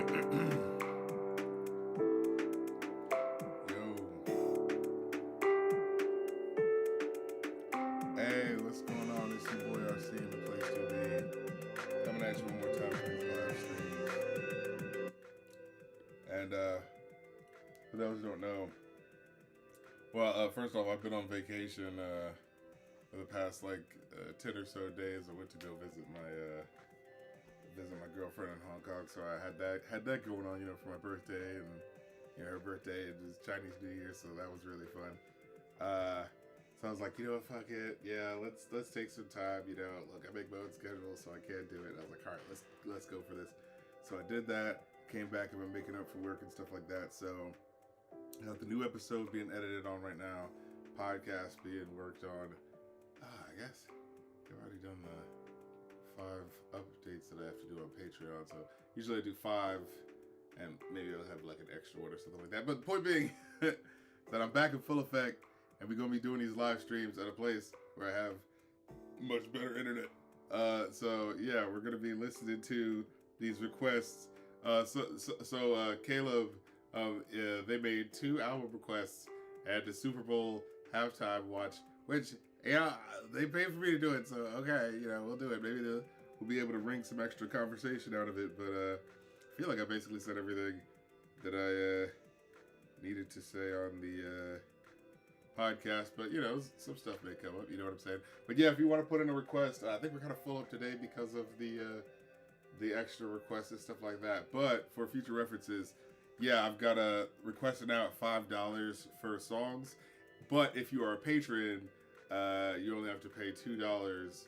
Hey, what's going on? It's your boy RC in the place to be. Coming at you one more time for these live streams. And for those who don't know, well, first off, I've been on vacation for the past 10 or so days. I went to go visit my girlfriend in Hong Kong, so I had that going on, for my birthday, and her birthday is Chinese New Year, so that was really fun. So I was like, what, fuck it, yeah, let's take some time. Look, I make my own schedule, so I can't do it. I was like, all right, let's go for this. So I did that. Came back and been making up for work and stuff like that. So the new episode being edited on right now, podcast being worked on. I guess I've already done the 5 updates that I have to do on Patreon. So usually I do 5, and maybe I'll have like an extra one or something like that. But the point being that I'm back in full effect, and we're gonna be doing these live streams at a place where I have much better internet. So yeah, we're gonna be listening to these requests. So Caleb, they made 2 album requests at the Super Bowl halftime watch, which they paid for me to do it. So okay, we'll do it. Maybe we'll be able to wring some extra conversation out of it. But I feel like I basically said everything that I needed to say on the podcast, but some stuff may come up, you know what I'm saying. But yeah, if you want to put in a request, I think we're kind of full up today because of the extra requests and stuff like that. But for future references, yeah, I've got a request now at $5 for songs. But if you are a patron, you only have to pay $2,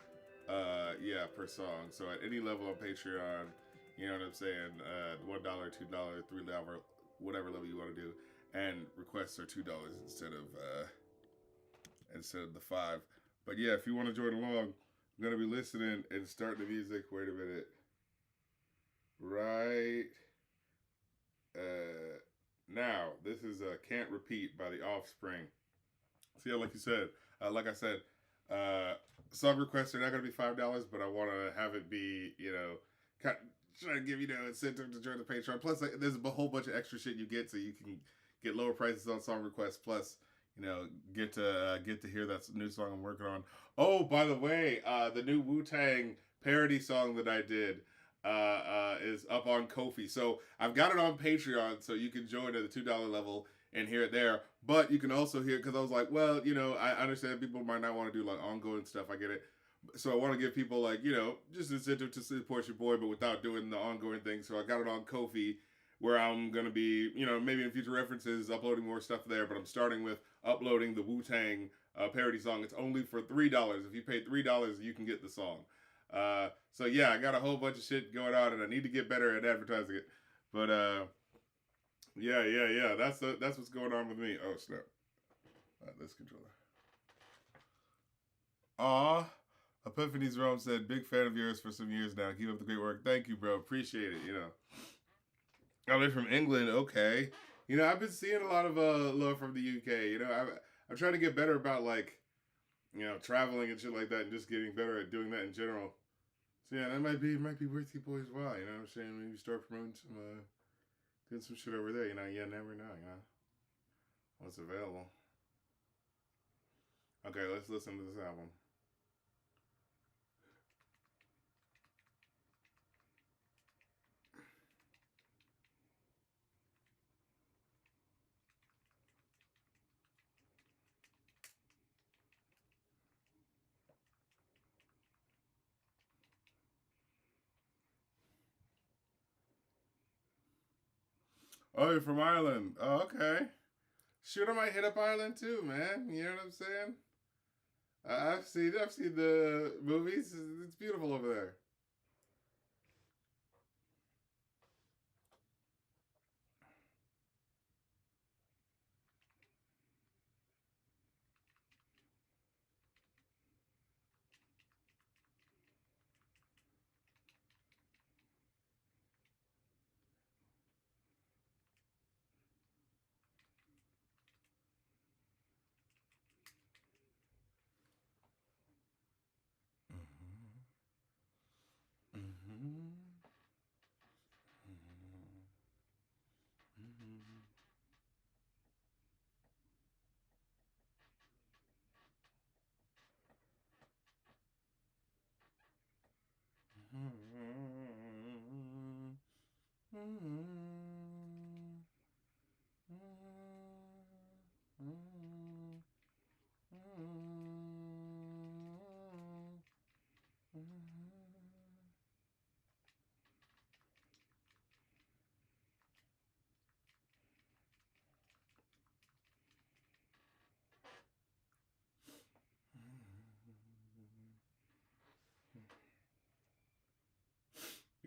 per song. So at any level on Patreon, you know what I'm saying, $1, $2, $3, whatever level you want to do. And requests are $2 instead of the 5. But yeah, if you want to join along, I'm gonna be listening and starting the music. Wait a minute. Right now, this is "Can't Repeat" by the Offspring. So yeah, like I said, song requests are not gonna be $5, but I want to have it be, try to give incentive to join the Patreon. Plus, there's a whole bunch of extra shit you get, so you can get lower prices on song requests. Plus, get to hear that new song I'm working on. Oh, by the way, the new Wu-Tang parody song that I did is up on Ko-fi. So I've got it on Patreon, so you can join at the $2 level and hear it there. But you can also hear it, because I was like, well, I understand people might not want to do like ongoing stuff. I get it. So I want to give people just incentive to support your boy, but without doing the ongoing thing. So I got it on Ko-fi, where I'm going to be, maybe in future references, uploading more stuff there. But I'm starting with uploading the Wu-Tang parody song. It's only for $3. If you pay $3, you can get the song. So yeah, I got a whole bunch of shit going on, and I need to get better at advertising it. But yeah. That's what's going on with me. Oh snap! This controller. Aw. Epiphany's Rome said, "Big fan of yours for some years now. Keep up the great work." Thank you, bro. Appreciate it. I'm from England. Okay. I've been seeing a lot of love from the UK. I'm trying to get better about traveling and shit like that, and just getting better at doing that in general. So yeah, that might be worth you boys while. You know what I'm saying? Maybe start promoting some doing some shit over there. You never know. What's available. Okay, let's listen to this album. Oh, you're from Ireland. Oh, okay. Shoot, I might hit up Ireland too, man. You know what I'm saying? I've seen the movies. It's beautiful over there.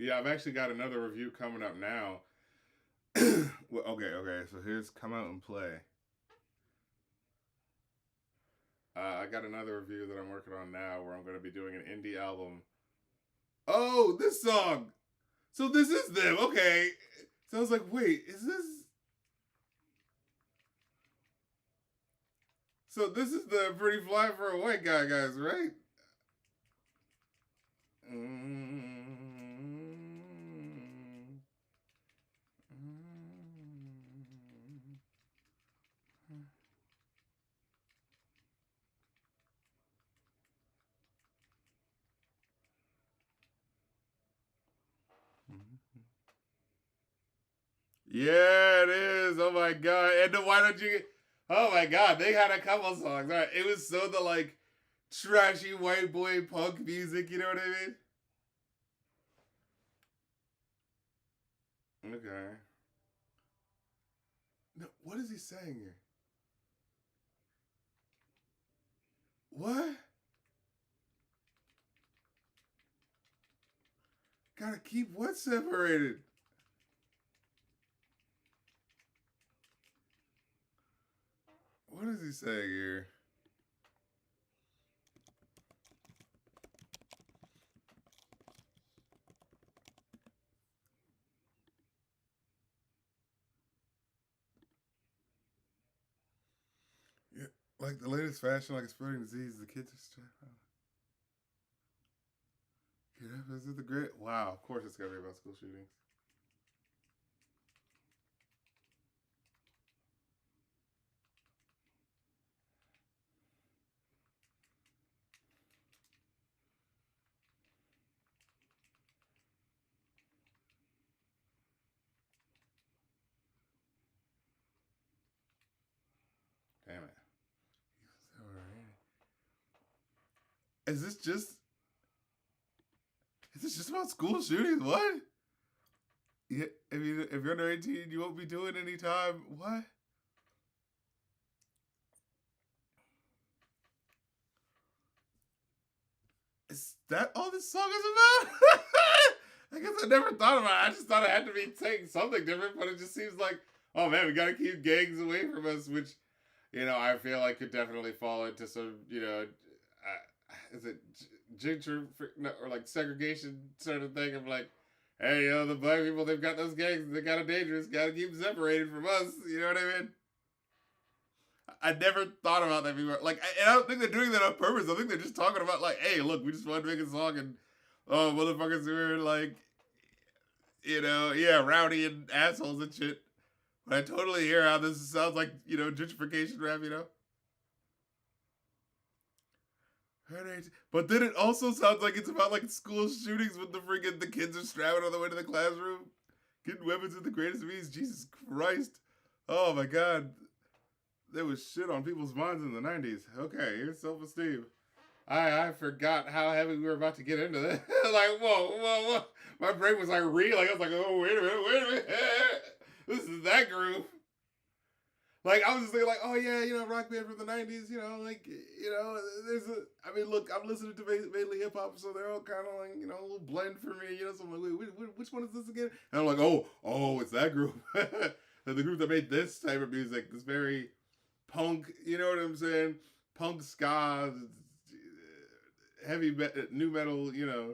Yeah, I've actually got another review coming up now. Well, okay. So here's come out and play. I got another review that I'm working on now, where I'm going to be doing an indie album. Oh, this song. So this is them. Okay. So I was like, wait, is this? So this is the Pretty Fly for a White Guy guys, right? Yeah, it is. Oh my god! And then why don't you? Oh my god! They had a couple songs. All right, it was so the like trashy white boy punk music. You know what I mean? Okay. No, what is he saying here? What? Gotta keep what separated? What is he saying here? Yeah, like the latest fashion, like a spreading disease. The kids are still. Yeah, is it the great? Wow, of course it's gotta be about school shootings. Damn it. Is this just? Is this just about school shootings? What? Yeah, if you're under 18, you won't be doing any time. What? Is that all this song is about? I guess I never thought about it. I just thought it had to be saying something different, but it just seems like, oh man, we gotta keep gangs away from us, which, I feel like could definitely fall into some, is it gentry or like segregation sort of thing of like, hey, the black people, they've got those gangs, they're kind of dangerous, gotta keep them separated from us, you know what I mean? I never thought about that before. Like, and I don't think they're doing that on purpose. I think they're just talking about like, hey, look, we just want to make a song, and oh, motherfuckers who are like, yeah, rowdy and assholes and shit. But I totally hear how this sounds like, gentrification rap, But then it also sounds like it's about like school shootings with the kids are strapping on the way to the classroom, getting weapons at the greatest of ease. Jesus Christ! Oh my God, there was shit on people's minds in the '90s. Okay, here's self-esteem. I forgot how heavy we were about to get into this. Like, whoa. My brain was like reeling. I was like, oh, wait a minute. This is that groove. Like, I was just thinking, like, oh, yeah, rock band from the 90s, there's a, I mean, look, I'm listening to mainly hip hop, so they're all kind of like, a little blend for me, so I'm like, wait, which one is this again? And I'm like, it's that group. The group that made this type of music, this very punk, you know what I'm saying? Punk ska, heavy new metal, yeah.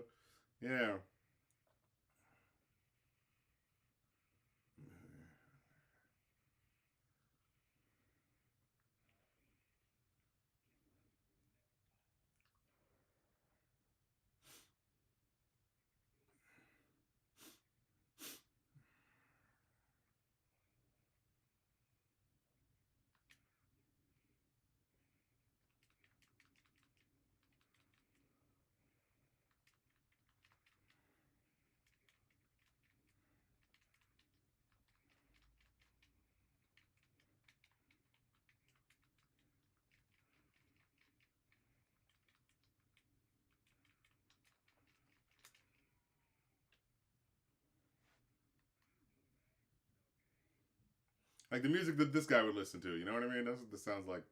Like the music that this guy would listen to, you know what I mean? That's what this sounds like.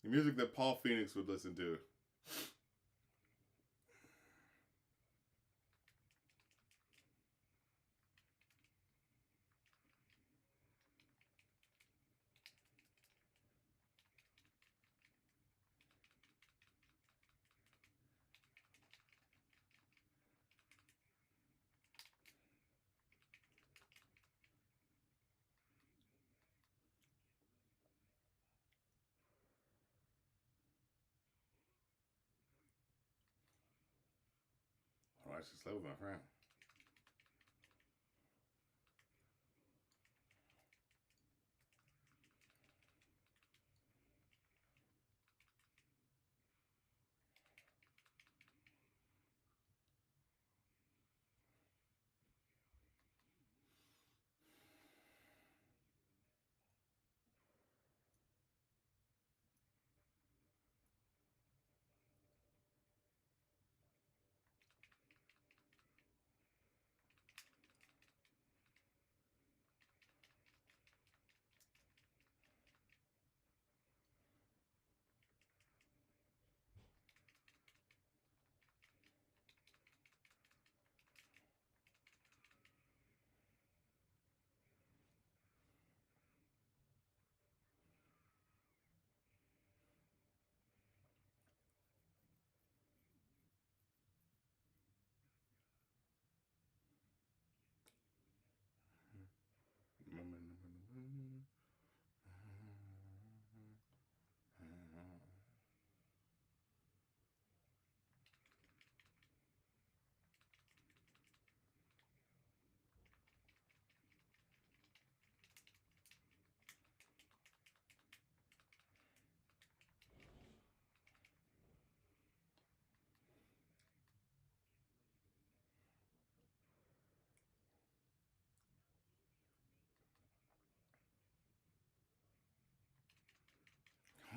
The music that Paul Phoenix would listen to. I should sleep with my friend.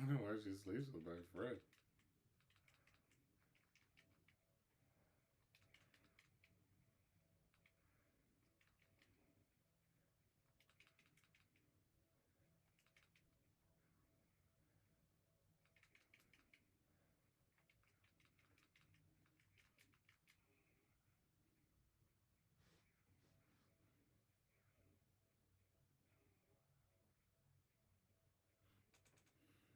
I don't know why she sleeps with my friend.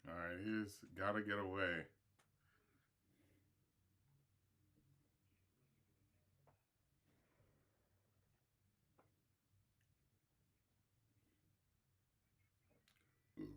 All right, he's gotta get away. Ooh.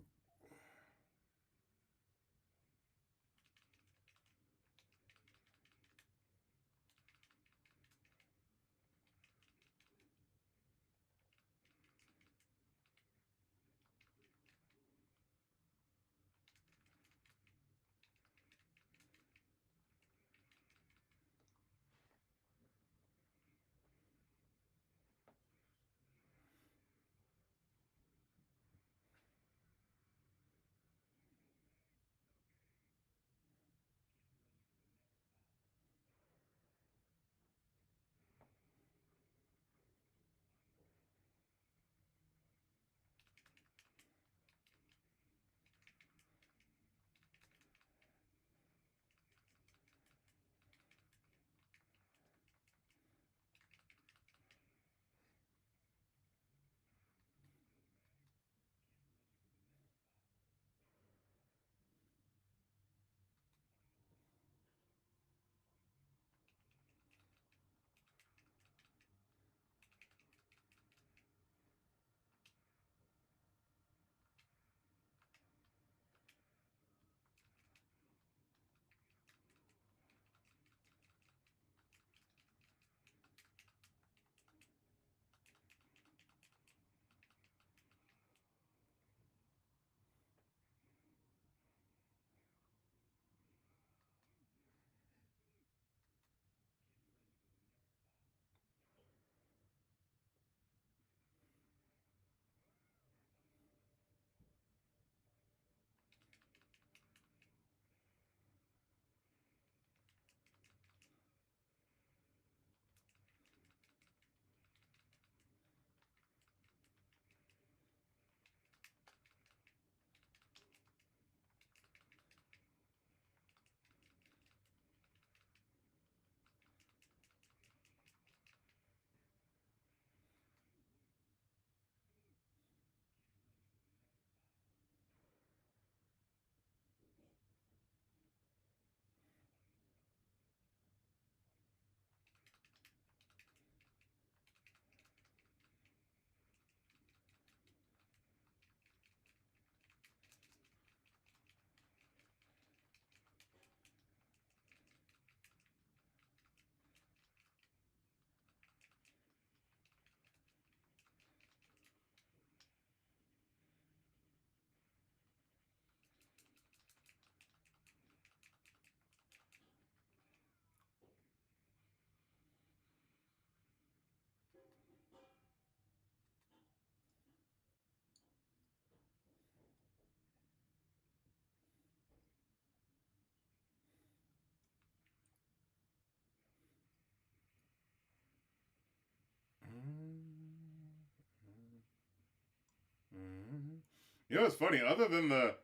You know what's funny? Other than the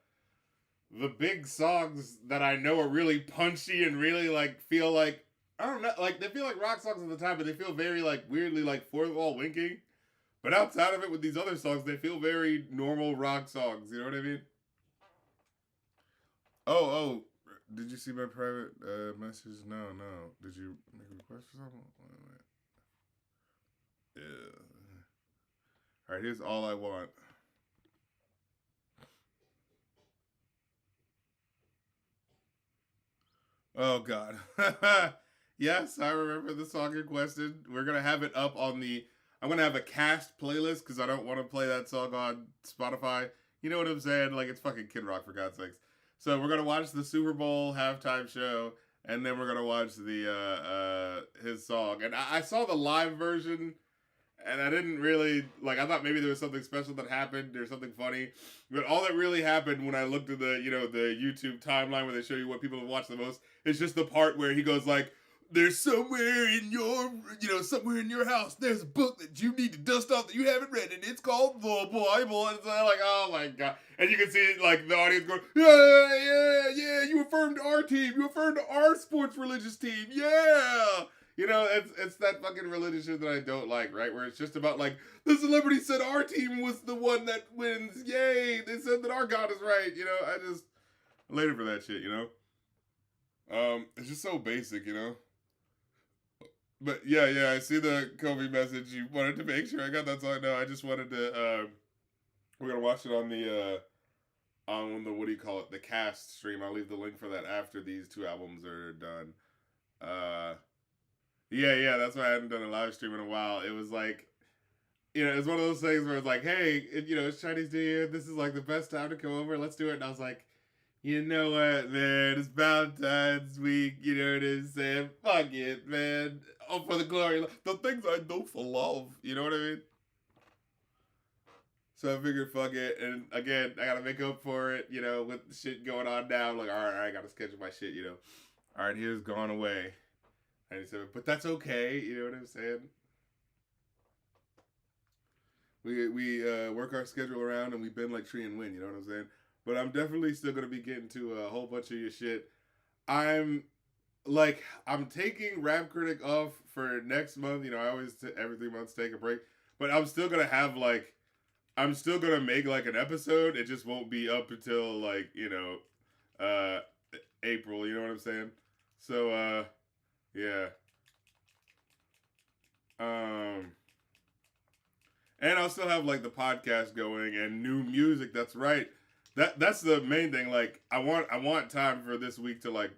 big songs that I know are really punchy and really like feel like I don't know, like they feel like rock songs at the time, but they feel very like weirdly like fourth wall winking. But outside of it, with these other songs, they feel very normal rock songs. You know what I mean? Oh, did you see my private message? No, no. Did you make a request for something? Wait a minute. Yeah. All right, here's all I want. Oh God. Yes, I remember the song in question. We're gonna have it up on the. I'm gonna have a cast playlist because I don't want to play that song on Spotify. You know what I'm saying? Like it's fucking Kid Rock for God's sakes. So we're gonna watch the Super Bowl halftime show, and then we're gonna watch the his song. And I saw the live version and I didn't really like. I thought maybe there was something special that happened or something funny, but all that really happened when I looked at the the YouTube timeline where they show you what people have watched the most is just the part where he goes like, "There's somewhere in your somewhere in your house. There's a book that you need to dust off that you haven't read, and it's called the Bible." And it's like, oh my god! And you can see like the audience going, "Yeah, yeah, yeah! You affirmed our team. You affirmed our sports religious team. Yeah." It's that fucking religious shit that I don't like, right? Where it's just about like the celebrity said our team was the one that wins. Yay! They said that our God is right. I just later for that shit. It's just so basic. But yeah, yeah. I see the Kobe message. You wanted to make sure I got that song. No, I just wanted to. We're gonna watch it on the what do you call it? The cast stream. I'll leave the link for that after these two albums are done. Uh, Yeah, yeah, that's why I hadn't done a live stream in a while. It was like, it's one of those things where it's like, hey, it's Chinese New Year. This is like the best time to come over. Let's do it. And I was like, you know what, man? It's Valentine's week. You know what I'm saying? Fuck it, man. Oh, for the glory. The things I do for love. You know what I mean? So I figured, fuck it. And again, I got to make up for it, with the shit going on now. I'm like, all right, I got to schedule my shit. All right, here's Gone Away. 97. But that's okay. You know what I'm saying? We work our schedule around and we bend like tree and wind. You know what I'm saying? But I'm definitely still gonna be getting to a whole bunch of your shit. I'm I'm taking Rap Critic off for next month. I always every 3 months take a break, but I'm still gonna have I'm still gonna make like an episode. It just won't be up until uh April. You know what I'm saying? So yeah. Um and I'll still have like the podcast going and new music. That's right. That's the main thing. Like I want time for this week to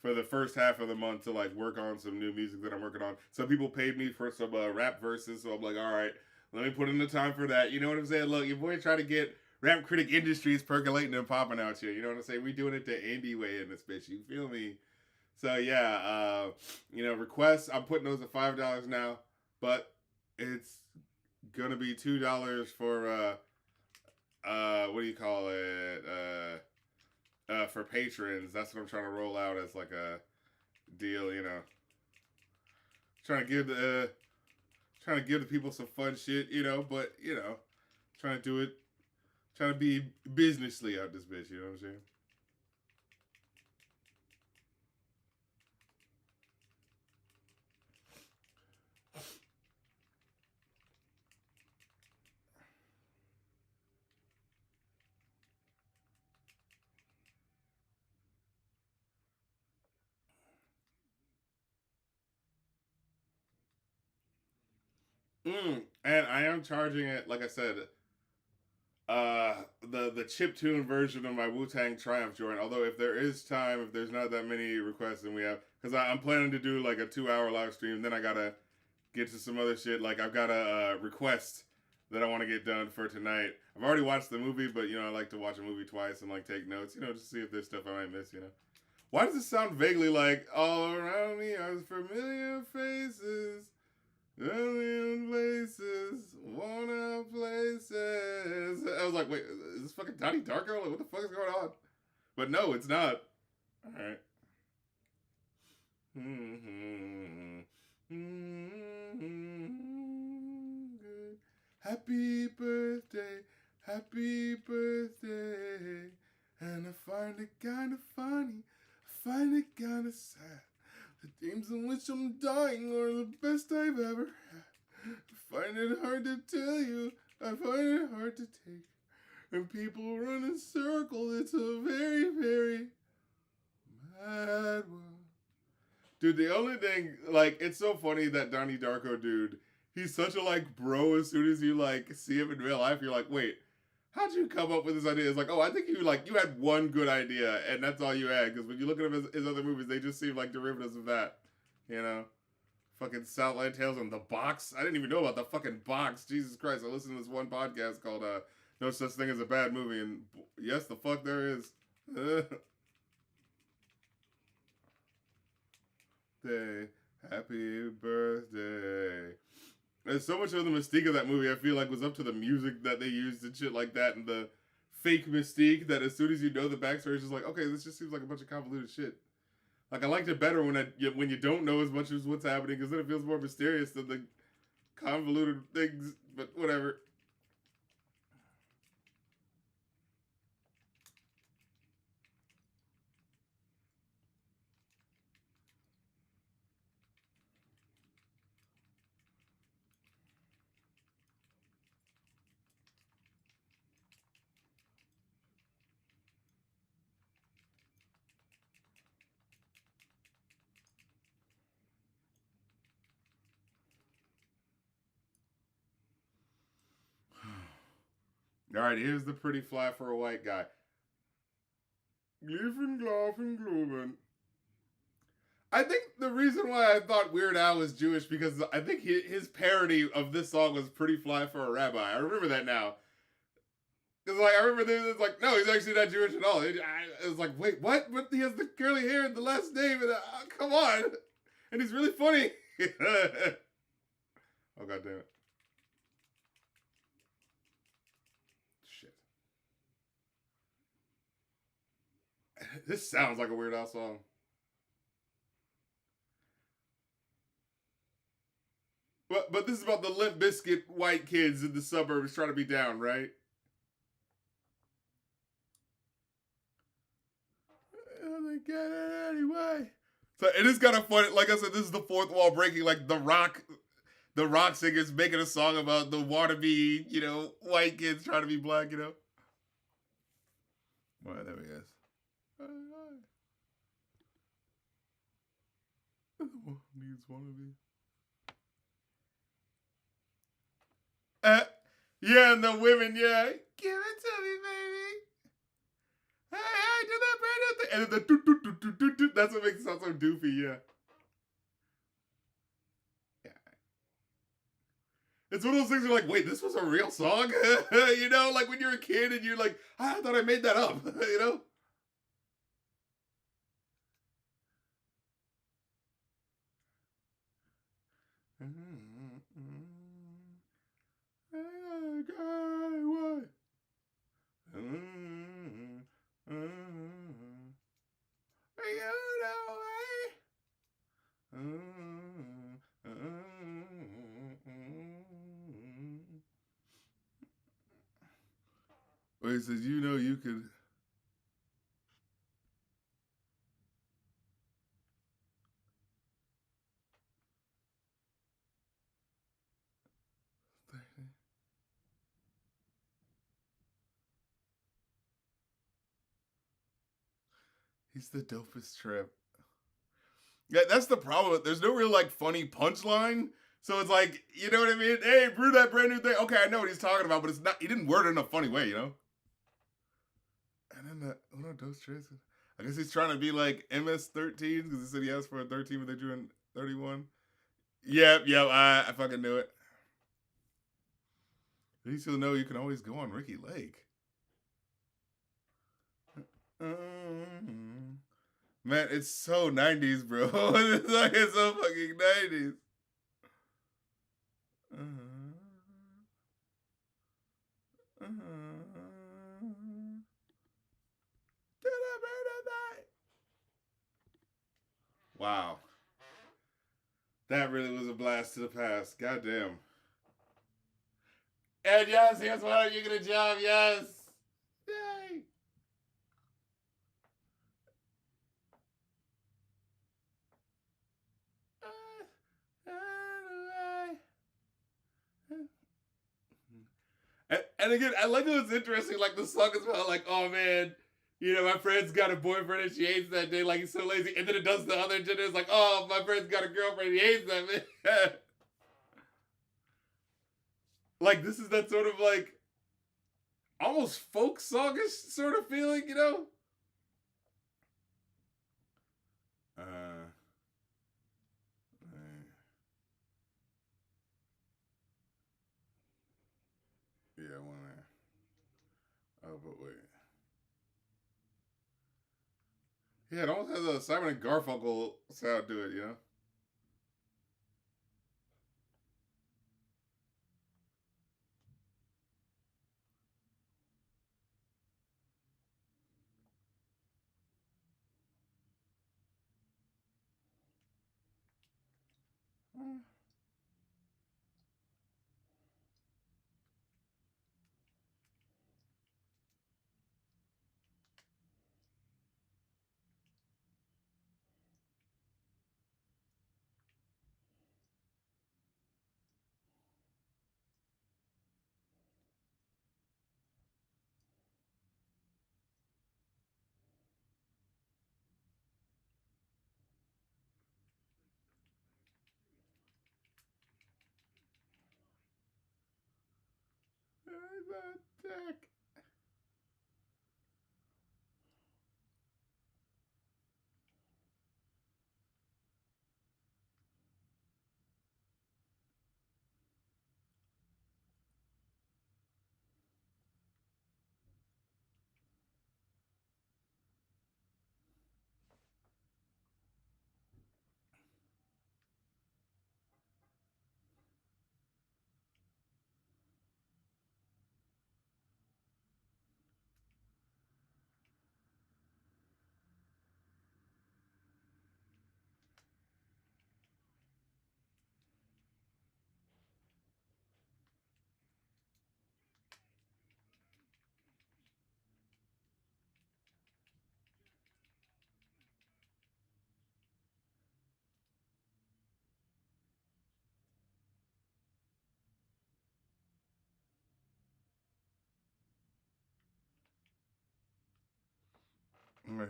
for the first half of the month to like work on some new music that I'm working on. Some people paid me for some rap verses, so I'm like, all right, let me put in the time for that. You know what I'm saying? Look, your boy trying to get Rap Critic Industries percolating and popping out here. You know what I'm saying? We doing it the indie way in this bitch. You feel me? So yeah, requests. I'm putting those at $5 now, but it's gonna be $2 for what do you call it? For patrons. That's what I'm trying to roll out as like a deal. Trying to give the people some fun shit. But trying to do it, trying to be businessly out this bitch. You know what I'm saying? And I am charging it, like I said, the chip tune version of my Wu Tang Triumph joint. Although if there is time, if there's not that many requests, then we have because I'm planning to do like a 2 hour live stream. Then I gotta get to some other shit. Like I've got a request that I want to get done for tonight. I've already watched the movie, but I like to watch a movie twice and like take notes. Just to see if there's stuff I might miss. Why does it sound vaguely like all around me are familiar faces? Alien places, worn out places. I was like, wait, is this fucking Donnie Darko? Like, what the fuck is going on? But no, it's not. All right. Good. Happy birthday. Happy birthday. And I find it kind of funny. I find it kind of sad. The dreams in which I'm dying are the best I've ever had. I find it hard to tell you. I find it hard to take. And people run in circles. It's a very, very mad world. Dude, the only thing, like, it's so funny that Donnie Darko dude, he's such a, like, bro as soon as you, like, see him in real life. You're like, wait, how'd you come up with this idea? It's like, oh, I think you had one good idea, and that's all you had. Because when you look at his other movies, they just seem like derivatives of that. You know? Fucking Southland Tales and The Box. I didn't even know about The fucking Box. Jesus Christ. I listened to this one podcast called No Such Thing as a Bad Movie, and yes, the fuck there is. Day. Happy birthday. There's so much of the mystique of that movie I feel like was up to the music that they used and shit like that, and the fake mystique that as soon as you know the backstory, it's just like, okay, this just seems like a bunch of convoluted shit. Like, I liked it better when you don't know as much as what's happening, because then it feels more mysterious than the convoluted things, but whatever. Alright, here's the pretty fly for a white guy. Glyphin, Glaufen, Globen. I think the reason why I thought Weird Al was Jewish because I think his parody of this song was "Pretty Fly for a Rabbi." I remember that now. Because like I remember it's like, no, he's actually not Jewish at all. It was like, wait, what? But he has the curly hair and the last name, and come on, and he's really funny. Oh god damn it! Shit. This sounds like a Weird Al song. But this is about the Limp Bizkit white kids in the suburbs trying to be down, right? They get it anyway. So it is kind of funny. Like I said, this is the fourth wall breaking. Like the rock singers making a song about the wannabe, white kids trying to be black. All right, there we go. Needs wannabe. Yeah, and the women, yeah. Give it to me, baby. Hey, do that brand new thing. And then the do. That's what makes it sound so doofy, yeah. Yeah. It's one of those things you're like, wait, this was a real song? Like when you're a kid and you're like, I thought I made that up, Well, he says, you could. He's the dopest trip. Yeah, that's the problem. There's no real like funny punchline. So it's like, you know what I mean? Hey, brew that brand new thing. Okay, I know what he's talking about, but it's not. He didn't word it in a funny way, And then Dose Trace. I guess he's trying to be like MS-13 because he said he asked for a 13, but they drew in 31. Yep. I fucking knew it. At least you'll know you can always go on Ricky Lake. Mm-hmm. Man, it's so 90s, bro. It's so fucking 90s. Wow. That really was a blast to the past. Goddamn. And yes, here's one. You get a job. Yes. Yay. And again, I like how it's interesting. Like the song is about, like, oh man, my friend's got a boyfriend and she hates that day. Like he's so lazy. And then it does the other gender. It's like, oh, my friend's got a girlfriend and he hates that man. Like this is that sort of like almost folk songish sort of feeling, you know? Uh, yeah, one there. Oh, but wait. Yeah, it almost has a Simon and Garfunkel sound to it, you know? Dick.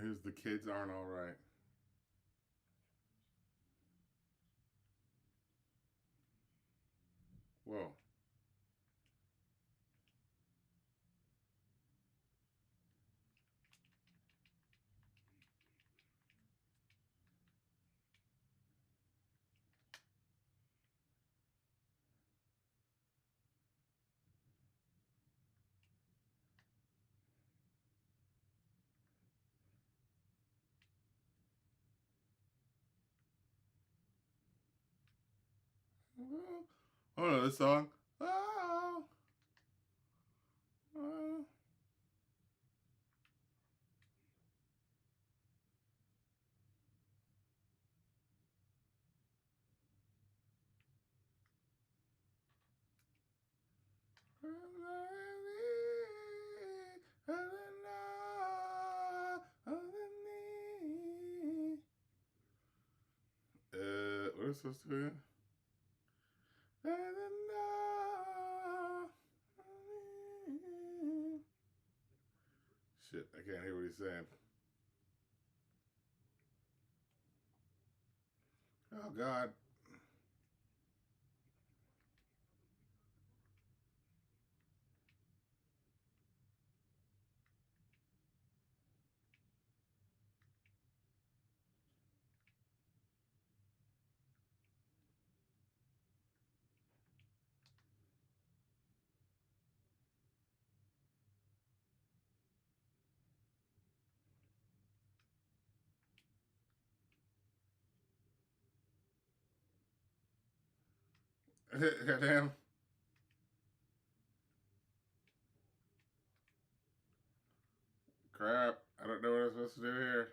Here's the kids aren't all right. Whoa. Oh no, this song. Oh, oh. What is supposed to be? Shit, I can't hear what he's saying. Oh God. Goddamn. Crap. I don't know what I'm supposed to do here.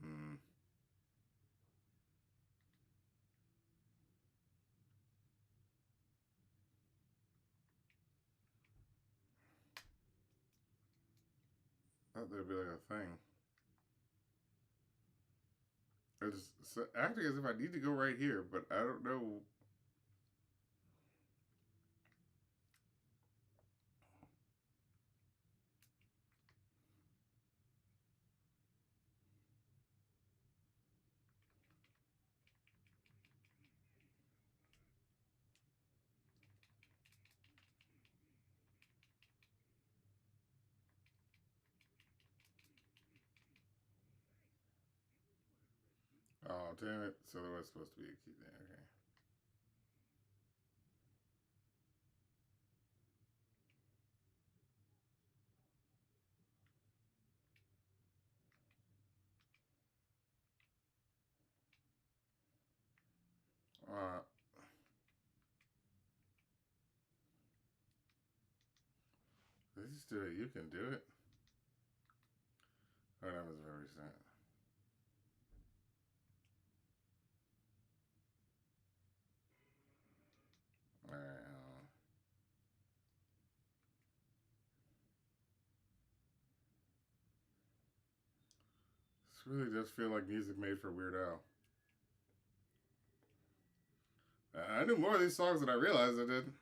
Hmm. thought there'd be like a thing. It's acting as if I need to go right here, but I don't know. Oh, damn it. So there was supposed to be a key there. Okay. Uh, they just do it. You can do it. Oh, that was very sad. Alright, this really does feel like music made for Weird Al. I knew more of these songs than I realized I did.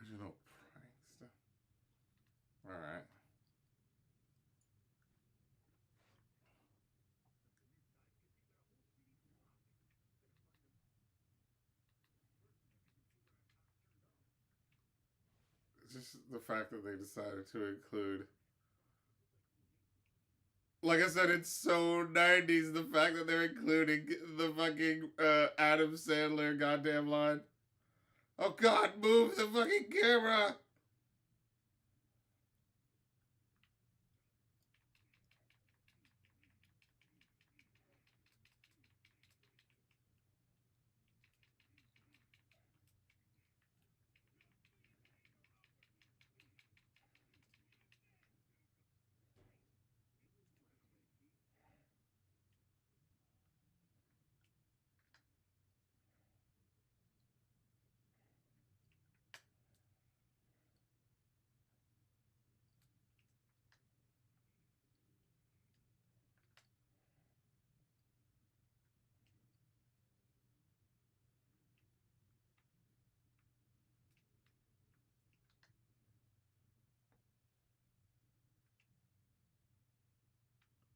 Original prankster. Alright. Just the fact that they decided to include. Like I said, it's so 90s. The fact that they're including the fucking Adam Sandler goddamn line. Oh god, move the fucking camera!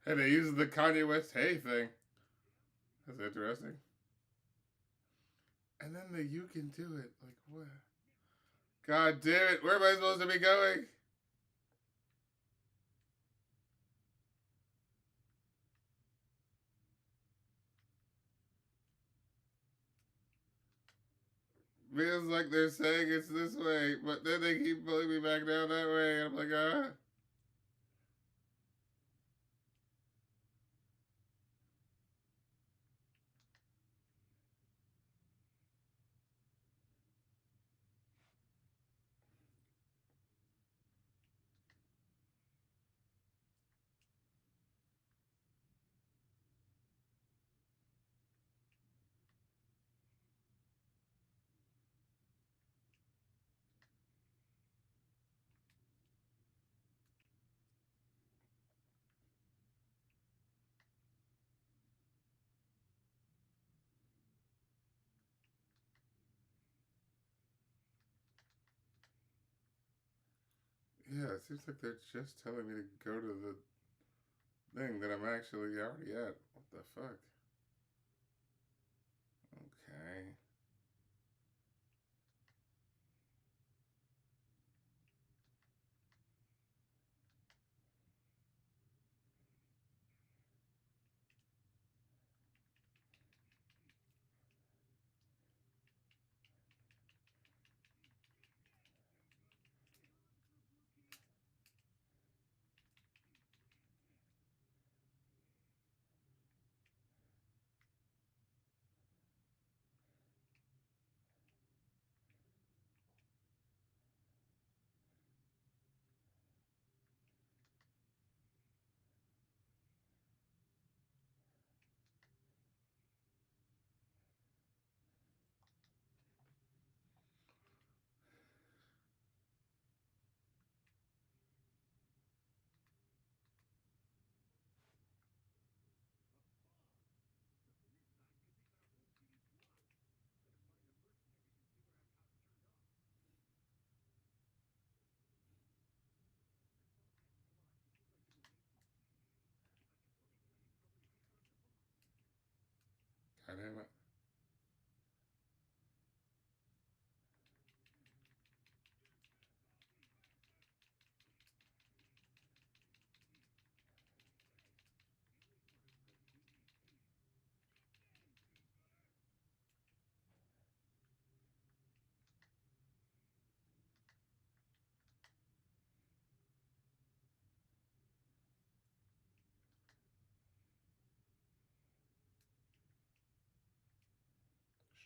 Hey, they used the Kanye West Hey thing. That's interesting. And then the You Can Do It. Like, what? God damn it. Where am I supposed to be going? Feels like they're saying it's this way, but then they keep pulling me back down that way. And I'm like, ah. Yeah, it seems like they're just telling me to go to the thing that I'm actually already at. What the fuck? Okay.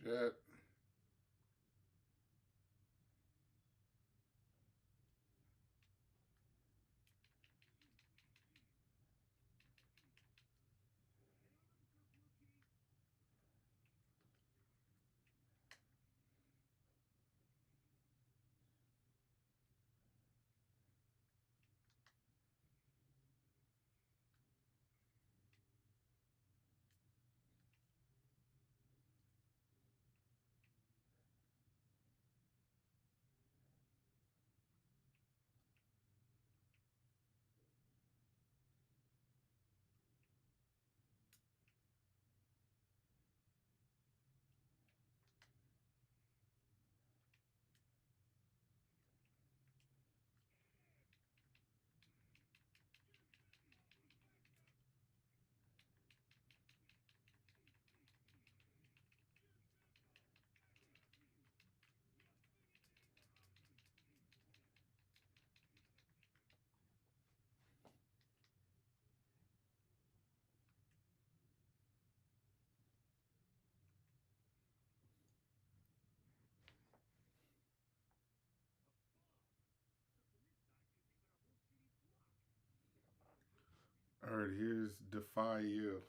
Shit. All right, here's Defy You.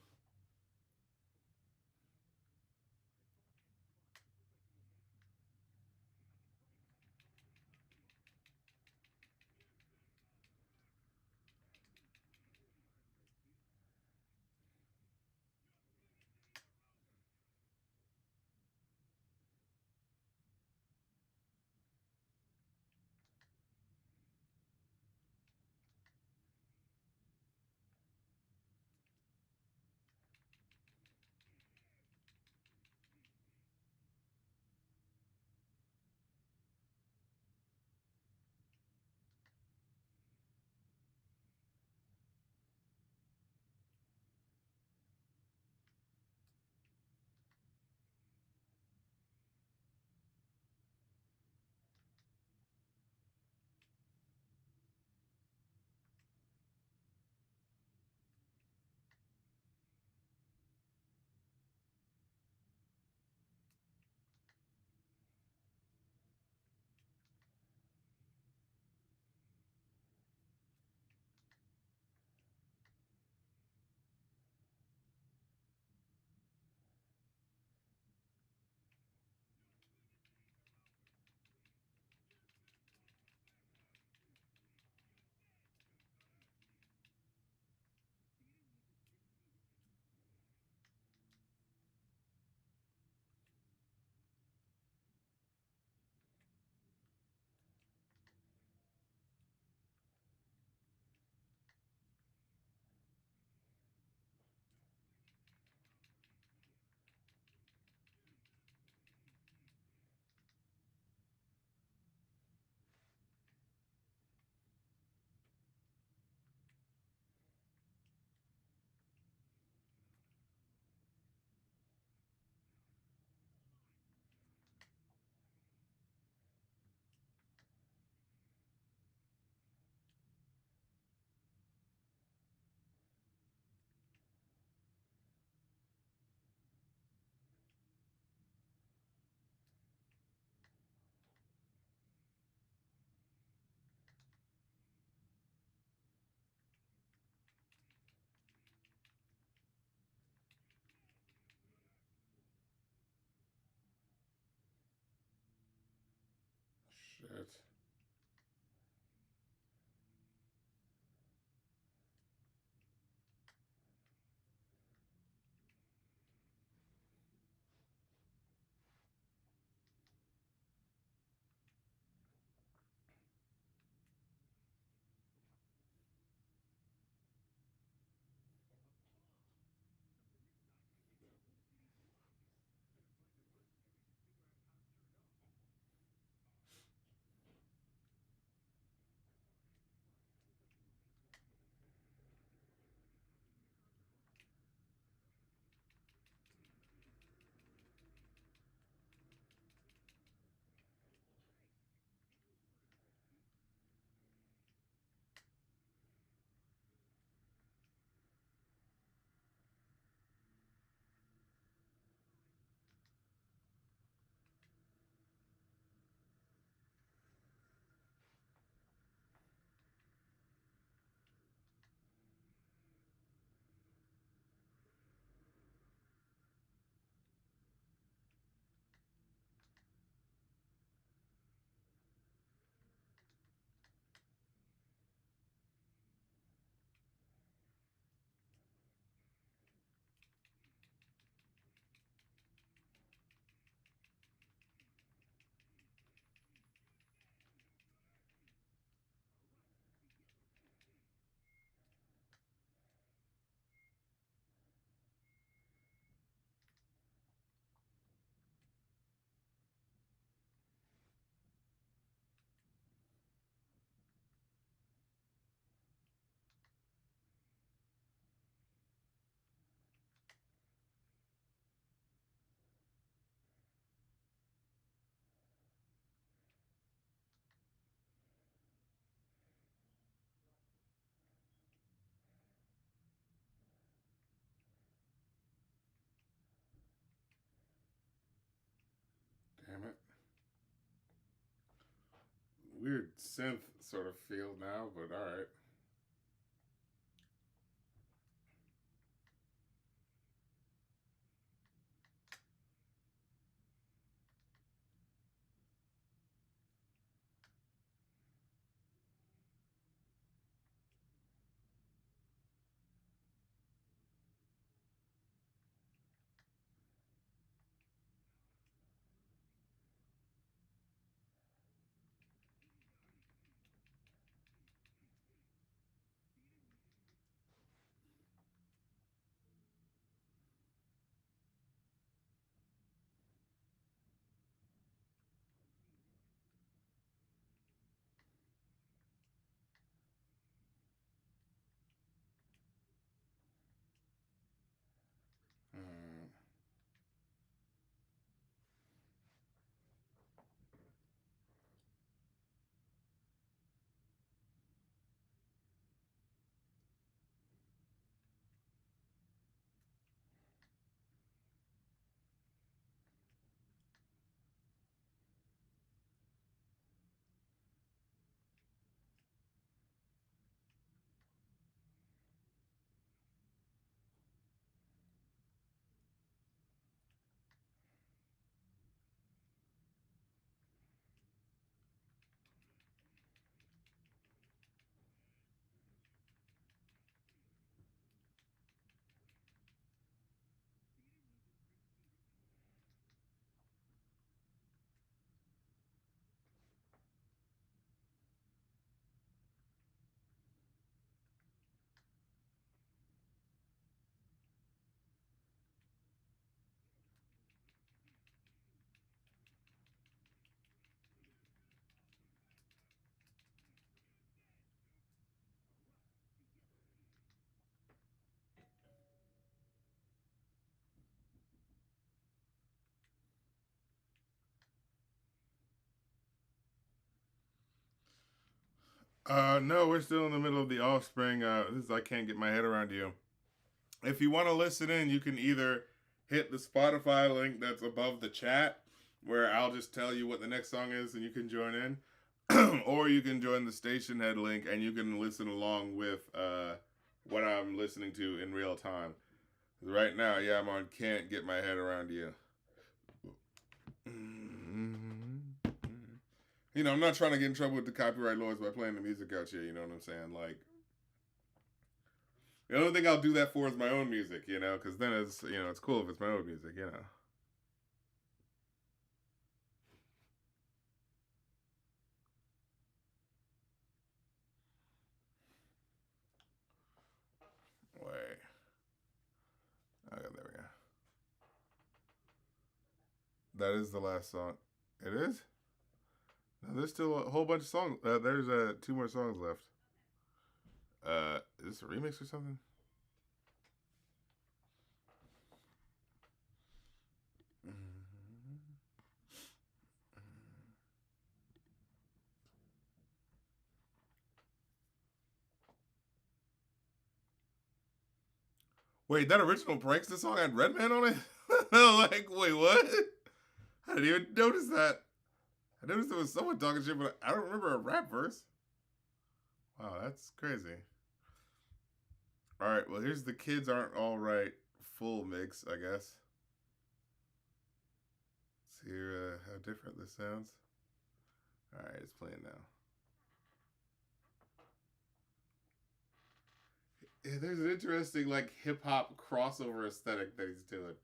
Shit. weird synth sort of feel now, but all right. Mm. No, we're still in the middle of the Offspring. This is I can't get my head around you. If you want to listen in, you can either hit the Spotify link that's above the chat, where I'll just tell you what the next song is and you can join in, or you can join the station head link and you can listen along with what I'm listening to in real time. Right now, yeah, I'm on Can't Get My Head Around You. You know, I'm not trying to get in trouble with the copyright laws by playing the music out here, you know what I'm saying? Like, the only thing I'll do that for is my own music, you know, because then it's, you know, it's cool if it's my own music, you know. Wait. Okay, there we go. That is the last song. It is? No, there's still a whole bunch of songs. There's two more songs left. Is this a remix or something? Wait, that original Prankster song had Redman on it? Like, wait, what? I didn't even notice that. I noticed there was someone talking shit, but I don't remember a rap verse. Wow, that's crazy. All right, well, here's the Kids Aren't All Right full mix, I guess. Let's hear how different this sounds. All right, it's playing now. Yeah, there's an interesting, like, hip hop crossover aesthetic that he's doing.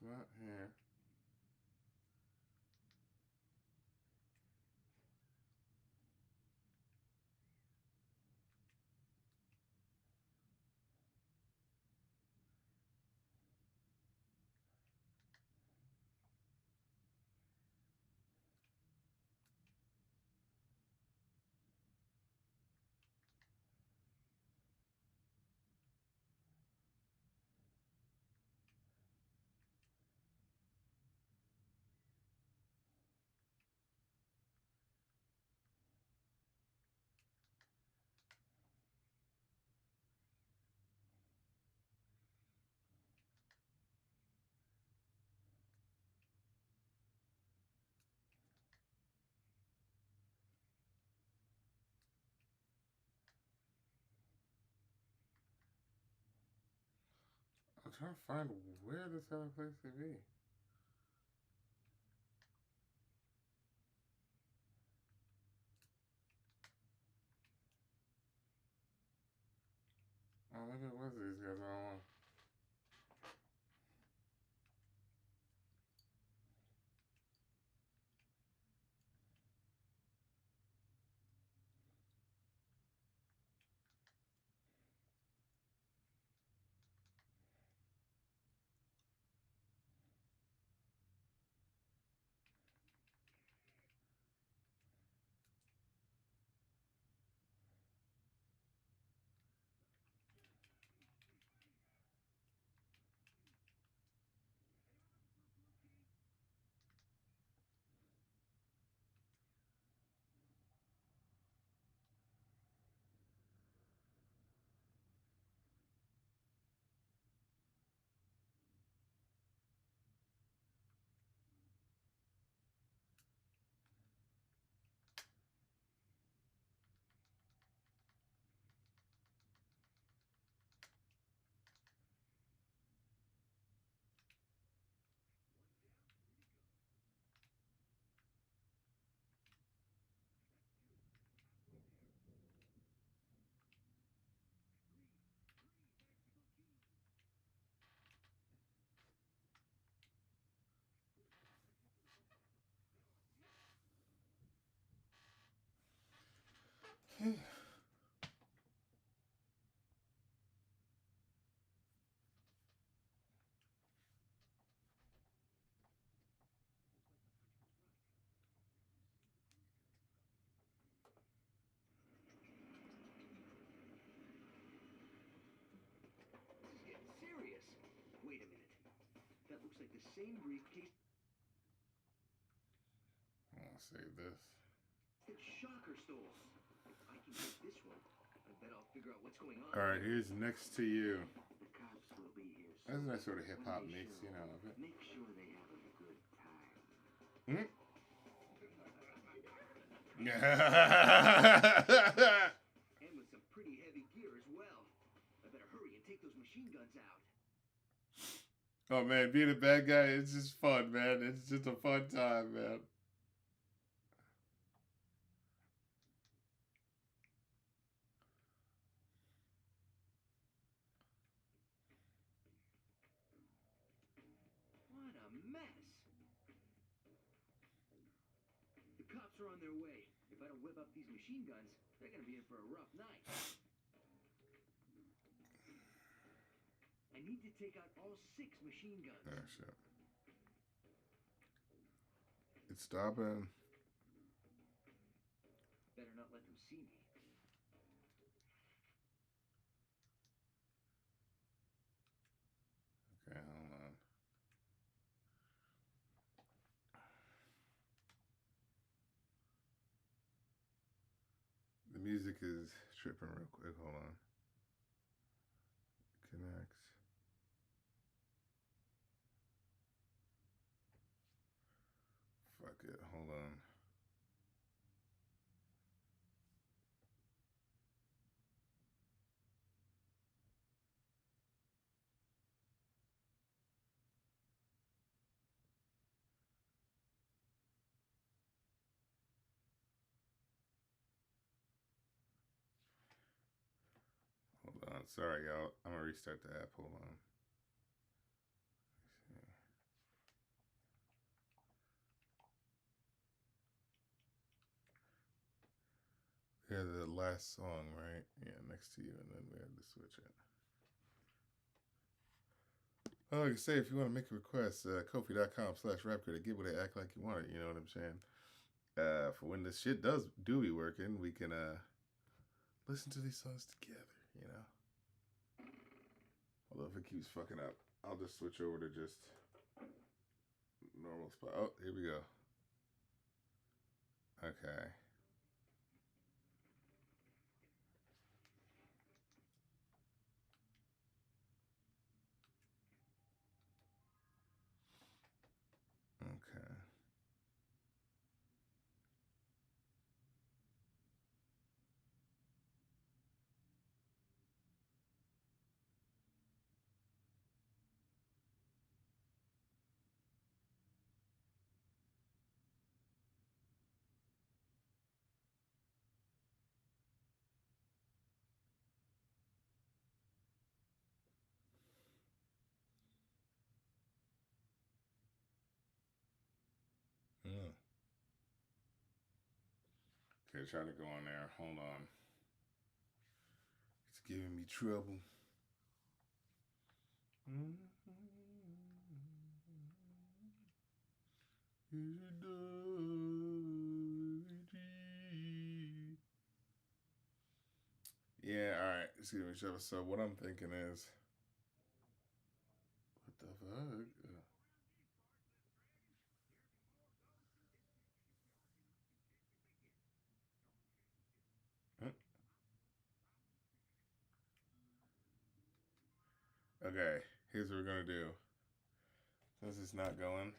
it's not here. I'm trying to find where this other place could be. Oh, maybe it was these guys all along. This is getting serious. Wait a minute. That looks like the same briefcase I'll save this. that Shocker stole. If I can get this one, I bet I'll figure out what's going on. All right, here's Next to You. The cops will be here soon. That's a nice sort of hip hop When they mix, show, you know, of it. Make sure they have a good time. Hmm? And with some pretty heavy gear as well. I better hurry and take those machine guns out. Oh man, being a bad guy, it's just fun, man. It's just a fun time, man. What a mess. The cops are on their way. If I don't whip up these machine guns, they're gonna be in for a rough night. I need to take out all 6 machine guns. Oh shit. It's stopping. Better not let them see me. Okay, hold on. The music is tripping real quick. Hold on. Connects. Fuck it. Hold on. Hold on. Sorry, y'all. I'm gonna restart the app. Hold on. Let's see. Yeah, the last song, right? Yeah, next to you, and then we had to switch it. Oh, like I say, if you want to make a request, Kofi.com/rapcritic, get what they act like you want it. You know what I'm saying? For when this shit do be working, we can listen to these songs together. You know. Although if it keeps fucking up, I'll just switch over to just normal spot. Oh, here we go. Okay. Okay. Mm. Okay, trying to go on there. Hold on. It's giving me trouble. Yeah, alright. It's giving me trouble. So what I'm thinking is, what the fuck? Okay, here's what we're gonna do. Since it's not going,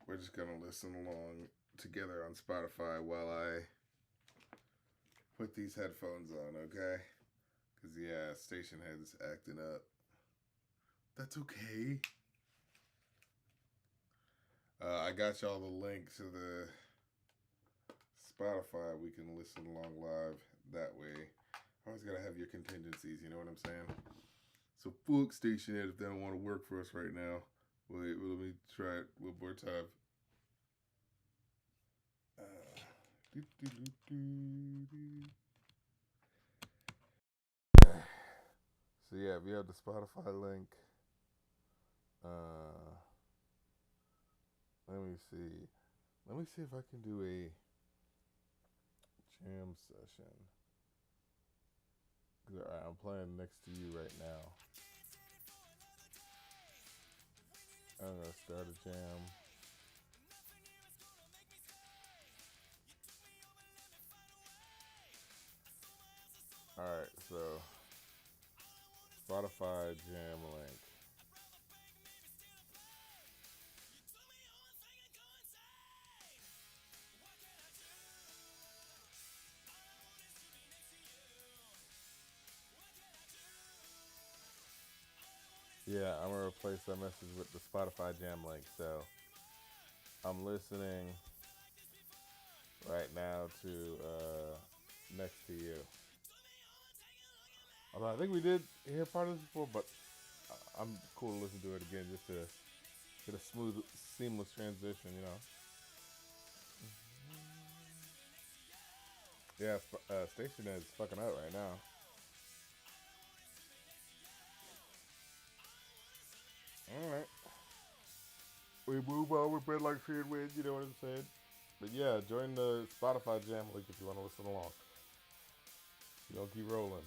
we're just gonna listen along together on Spotify while I put these headphones on, okay? Because, yeah, station head's acting up. That's okay. I got y'all the link to the Spotify. We can listen along live that way. Always gotta have your contingencies, you know what I'm saying? So fuck station head if they don't want to work for us right now. Wait, let me try it one more time. Do, do, do. So yeah, we have the Spotify link. Let me see. Let me see if I can do a jam session. Alright, I'm playing next to you right now. I'm gonna start a jam. Alright, so Spotify jam link. Yeah, I'm gonna replace that message with the Spotify jam link. So I'm listening right now to Next to You. Although I think we did hear part of this before, but I'm cool to listen to it again just to get a smooth, seamless transition, you know. Yeah, station is fucking out right now. Alright. We move on with Red Like Feared Wind, you know what I'm saying? But yeah, join the Spotify jam link if you want to listen along. You don't keep rolling.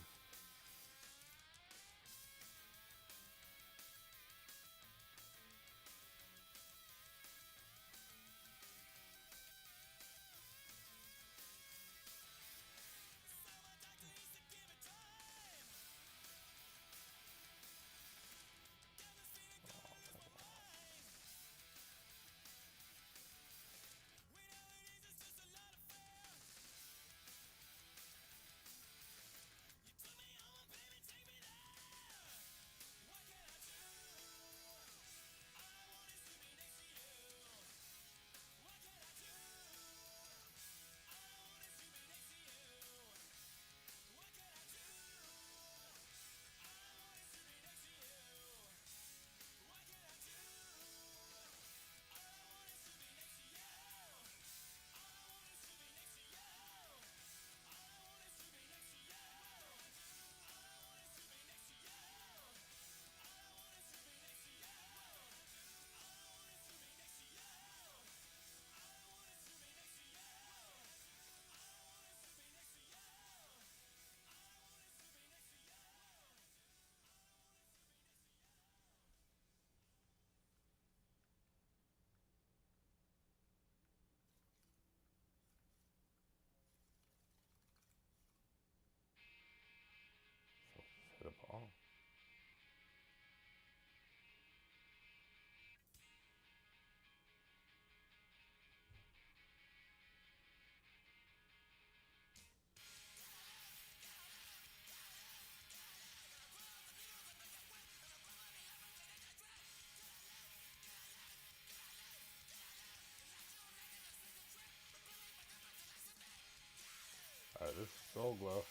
Soul Glow.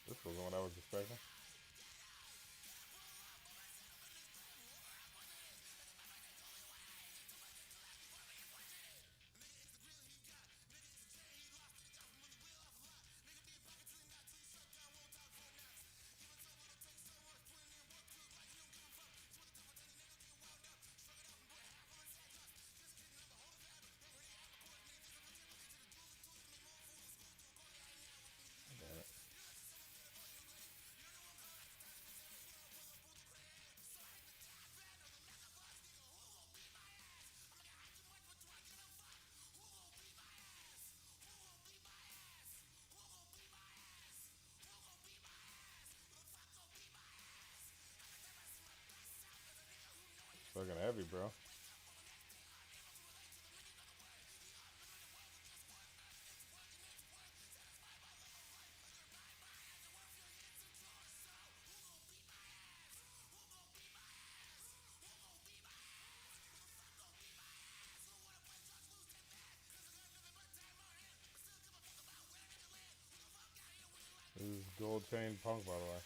This wasn't what I was expecting. Damn it. It's fucking heavy, bro. This is Gold Chain Punk, by the way.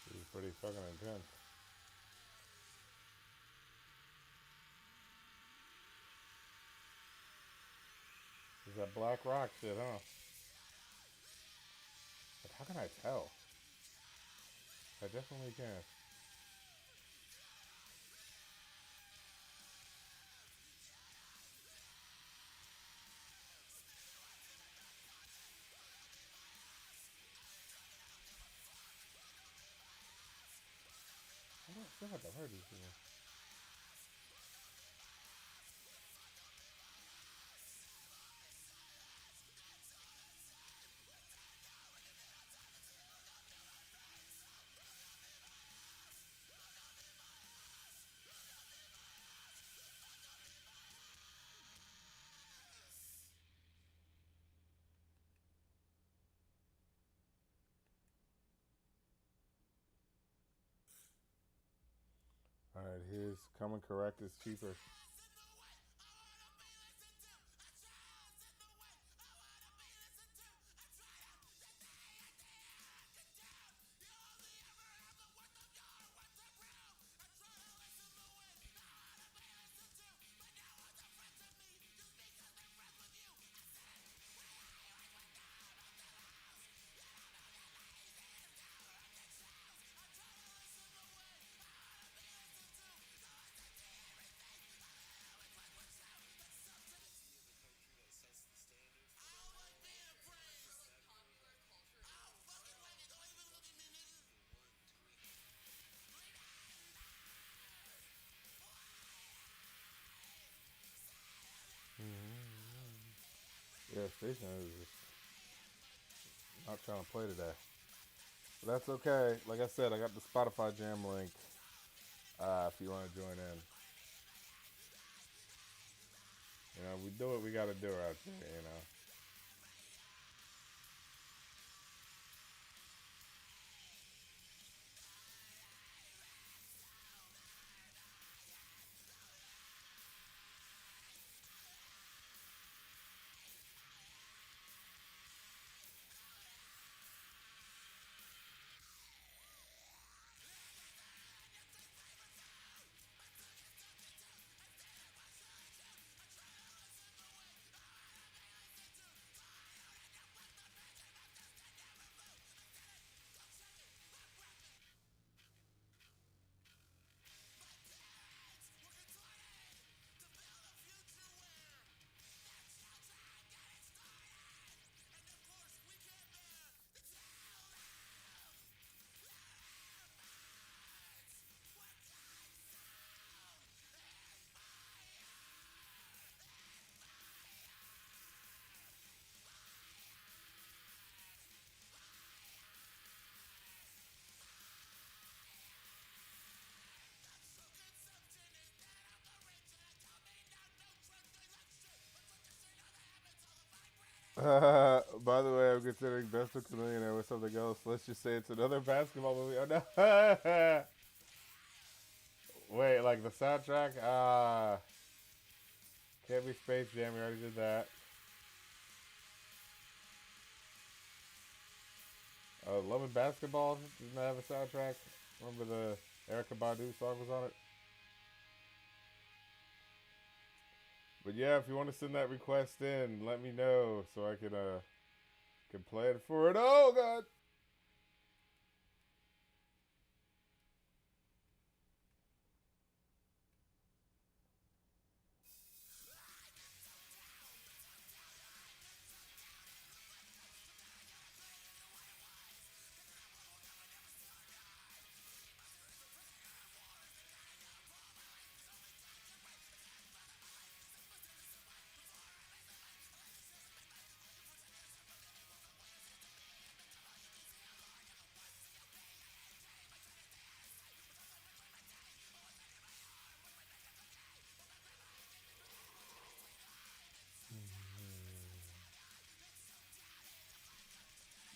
This is pretty fucking intense. This is that Black Rock shit, huh? But how can I tell? I definitely can. I don't feel like I've heard these people. Alright, here's Coming Correct is Cheaper. Yeah, Station is just not trying to play today. But that's okay. Like I said, I got the Spotify Jam link if you want to join in. You know, we do what we got to do out there, you know. By the way, I'm considering Best Looks a Millionaire with something else. Let's just say it's another basketball movie. Oh no! Wait, like the soundtrack? Can't be Space Jam. We already did that. Love and Basketball didn't that have a soundtrack? Remember the Erykah Badu song was on it? But yeah, if you want to send that request in, let me know so I can play it for it. Oh god.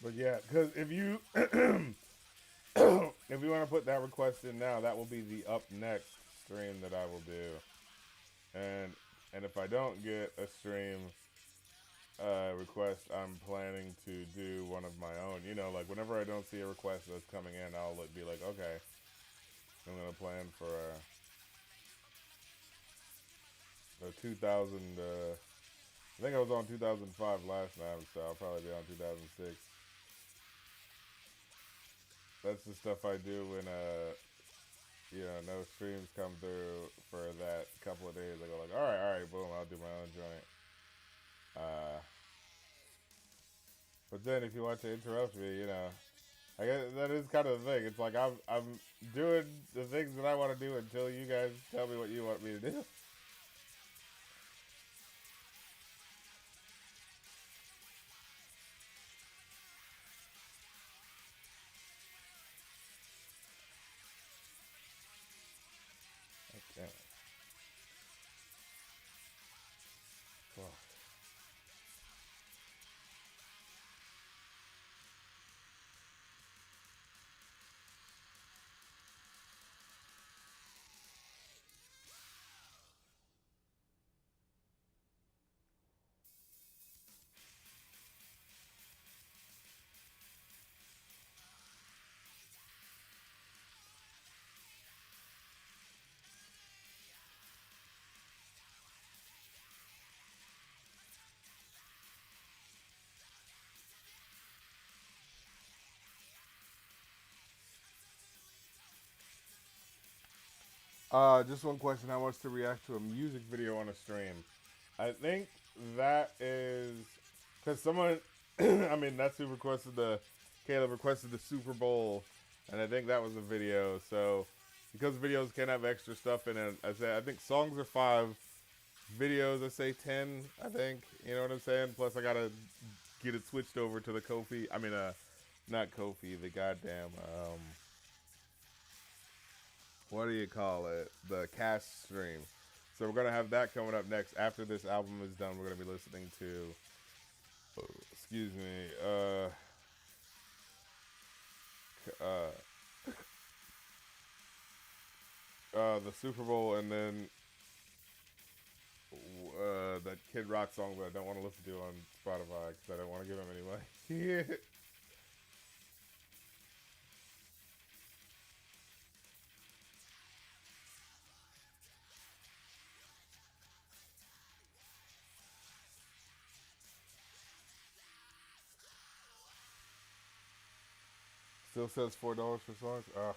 But yeah, because if you if you want to put that request in now, that will be the up next stream that I will do. And if I don't get a stream request, I'm planning to do one of my own. You know, like whenever I don't see a request that's coming in, I'll be like, okay, I'm gonna plan for the 2000. I think I was on 2005 last time, so I'll probably be on 2006. That's the stuff I do when no streams come through for that couple of days. I go like, all right, boom, I'll do my own joint. But then if you want to interrupt me, I guess that is kind of the thing. It's like I'm doing the things that I want to do until you guys tell me what you want me to do. Okay. Fuck. Just one question. How much to react to a music video on a stream? I think that is because someone, I mean, that's who requested Caleb requested the Super Bowl, and I think that was a video. So because videos can have extra stuff in it, I think songs are 5, videos I say 10. I think you know what I'm saying. Plus I gotta get it switched over to the Kofi. I mean, not Kofi, the goddamn what do you call it? The cast stream. So we're gonna have that coming up next. After this album is done, we're gonna be listening to excuse me, the Super Bowl, and then that Kid Rock song that I don't want to listen to on Spotify because I don't want to give him any money. Still says $4 for songs. Ugh,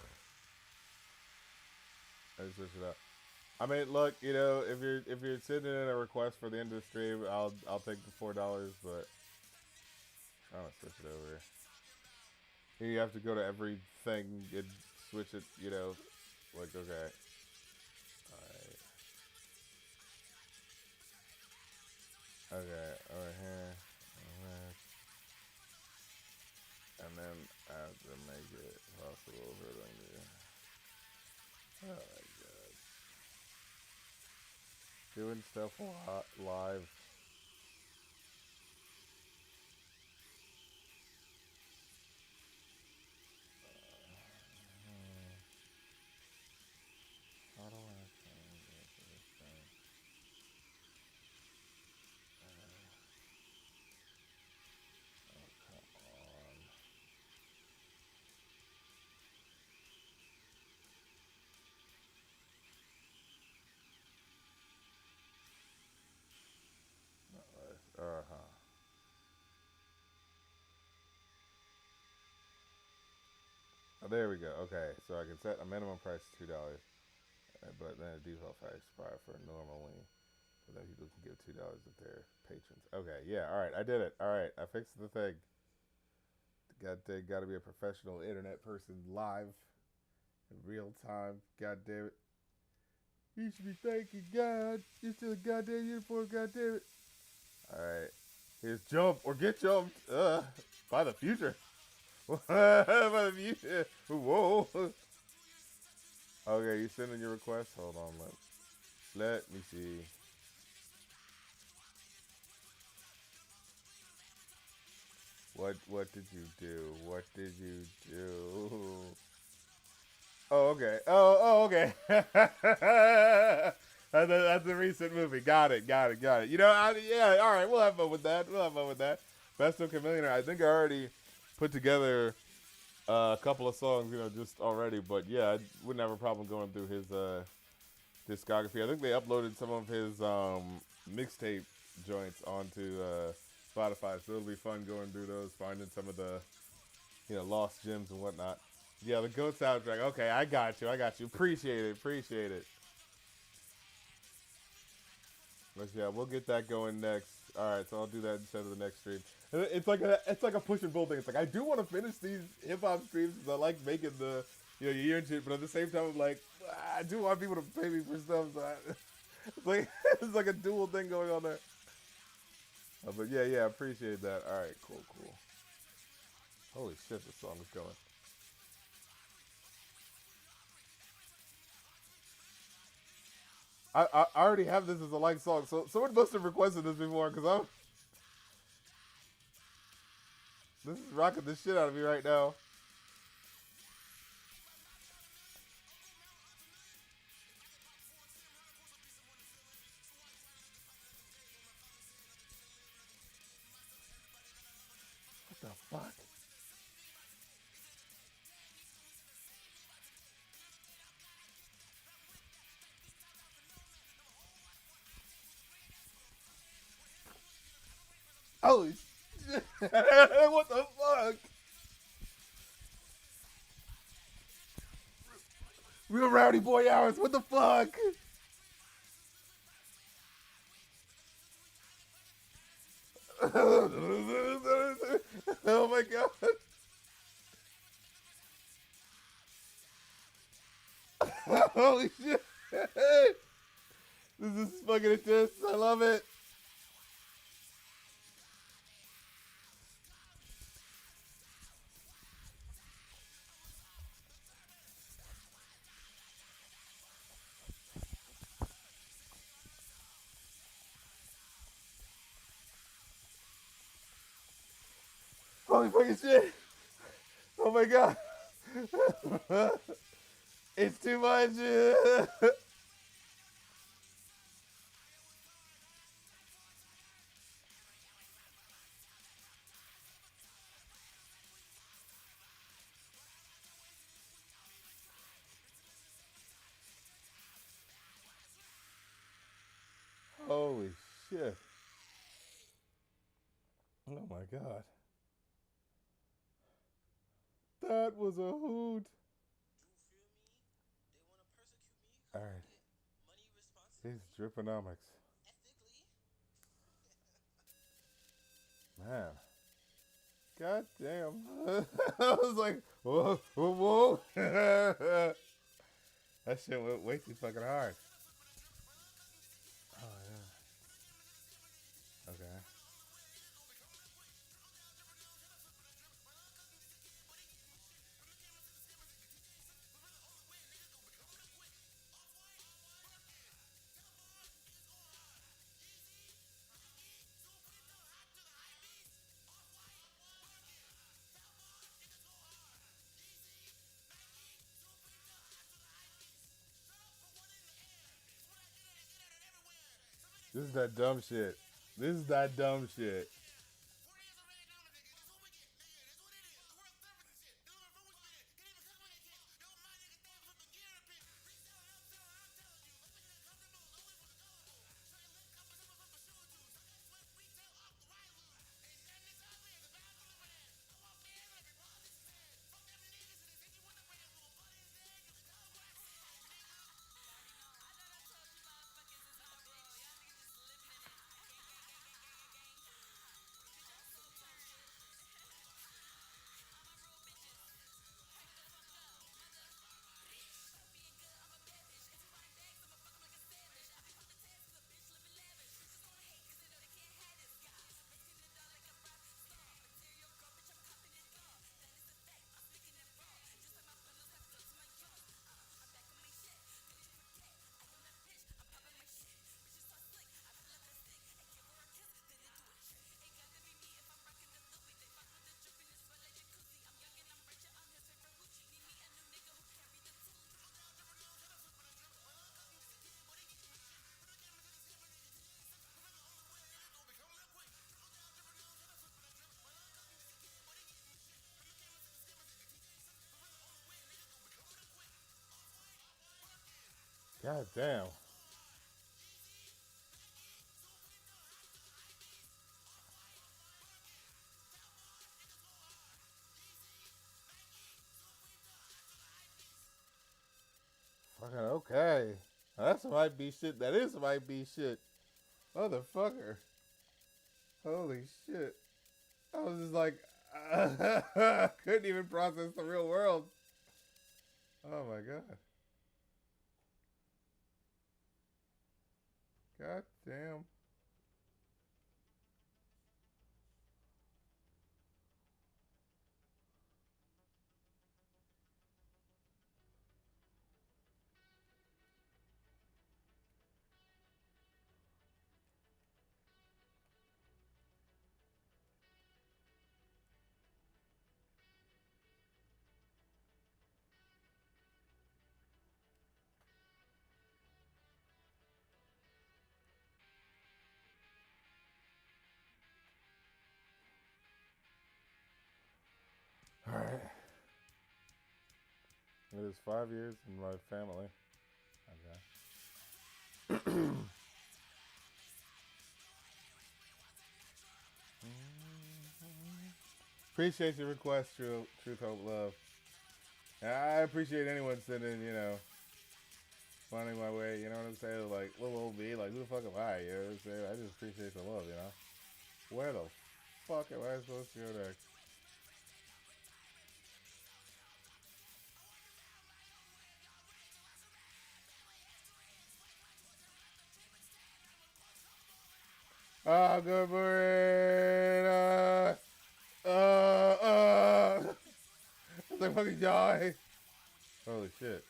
I just switch it up. I mean, look, if you're sending in a request for the end of the stream, I'll take the $4, but I'm gonna switch it over. Here you have to go to everything and switch it. Like okay, alright, okay, over here, and then I have to make it possible for them to. Oh my god, doing stuff live. there we go. Okay, so I can set a minimum price of $2, but then a default price expire for normally. But then people can give $2 if they're patrons. Okay, yeah, all right, I did it. All right, I fixed the thing. Got to be a professional internet person live in real time. God damn it. You should be thanking God. You're still a goddamn uniform. God damn it. All right, here's jump or get jumped. By the future. By the future. Whoa. Okay, you sending your request? Hold on, let me see. What did you do? What did you do? Oh, okay. Oh, okay. That's a recent movie. Got it. You know, yeah, all right. We'll have fun with that. Best of Chameleon. I think I already put together a couple of songs, you know, just already. But yeah, I wouldn't have a problem going through his discography. I think they uploaded some of his mixtape joints onto Spotify, so it'll be fun going through those, finding some of the lost gems and whatnot. Yeah, the GOAT soundtrack. Okay, I got you. Appreciate it. But yeah, we'll get that going next. All right, so I'll do that instead of the next stream. It's like a push and pull thing. It's like I do want to finish these hip hop streams because I like making the year and shit, but at the same time I'm like I do want people to pay me for stuff. So it's like a dual thing going on there. But yeah, I appreciate that. All right, cool. Holy shit, this song is going. I already have this as a like song, so someone must have requested this before because this is rocking the shit out of me right now. What the fuck? Holy shit. What the fuck? Real rowdy boy hours. What the fuck? Oh my god. Holy shit. This is fucking intense. I love it. Holy fucking shit. Oh my god. It's too much. Holy shit. Oh my god. That was a hoot. Alright. These driponomics. Man. God damn. I was like, whoa. That shit went way too fucking hard. Oh, yeah. Okay. This is that dumb shit. God damn. Fucking okay. That's some hype beat shit. That is some hype beat shit. Motherfucker. Holy shit. I was just like, couldn't even process the real world. Oh my god. God damn. Alright. It is 5 years in my family. Okay. Appreciate your request, Truth, Hope, Love. I appreciate anyone sending, finding my way, you know what I'm saying? Like, little old me, like, who the fuck am I? You know what I'm saying? I just appreciate the love, you know? Where the fuck am I supposed to go next? Oh, good morning. It's like fucking die. Holy shit.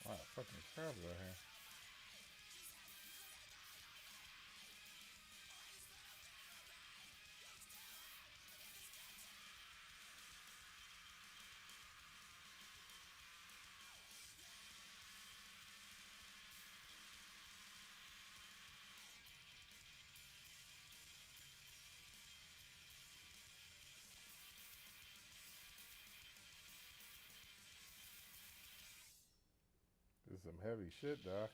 Wow, fucking crabs out here. This is some heavy shit, Doc.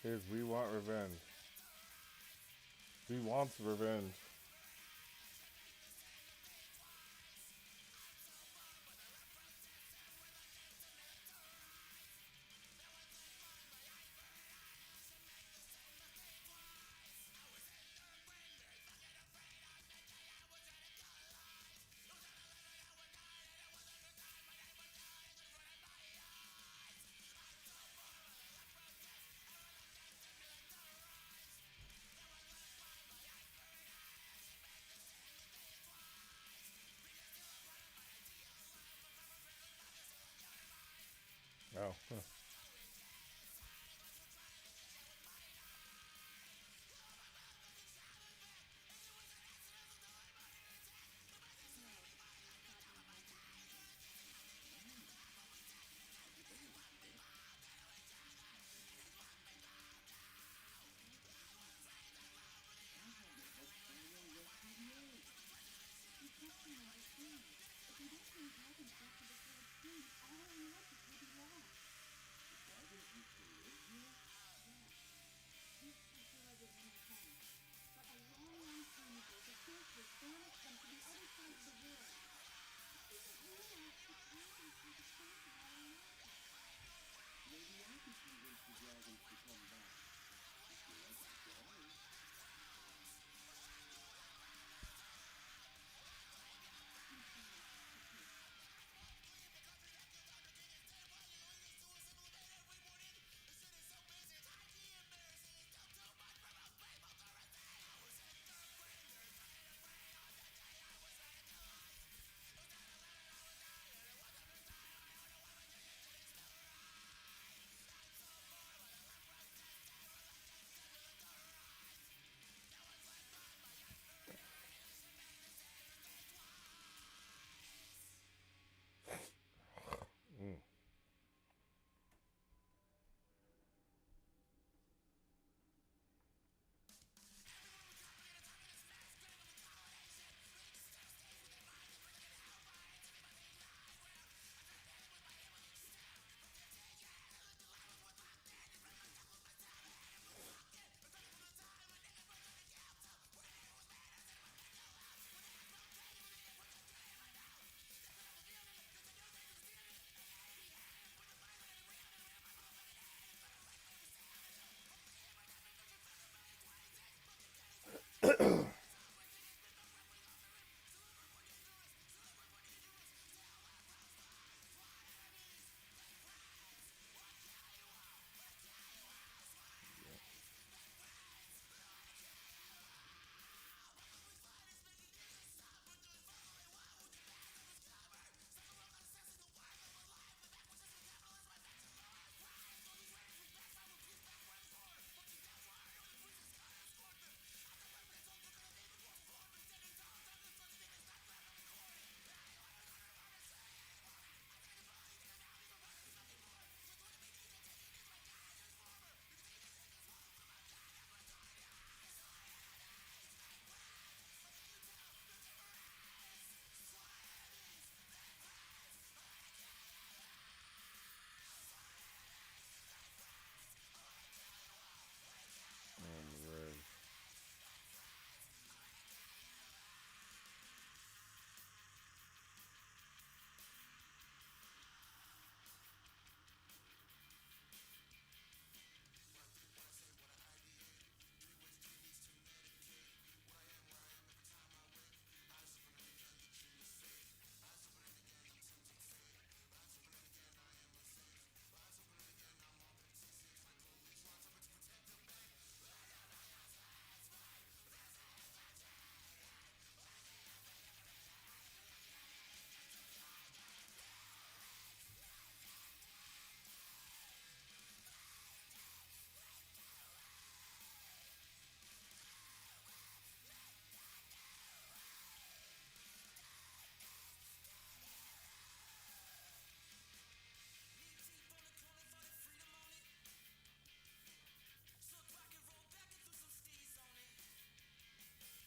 is We Want Revenge. We wants revenge. Oh. Huh. Mm.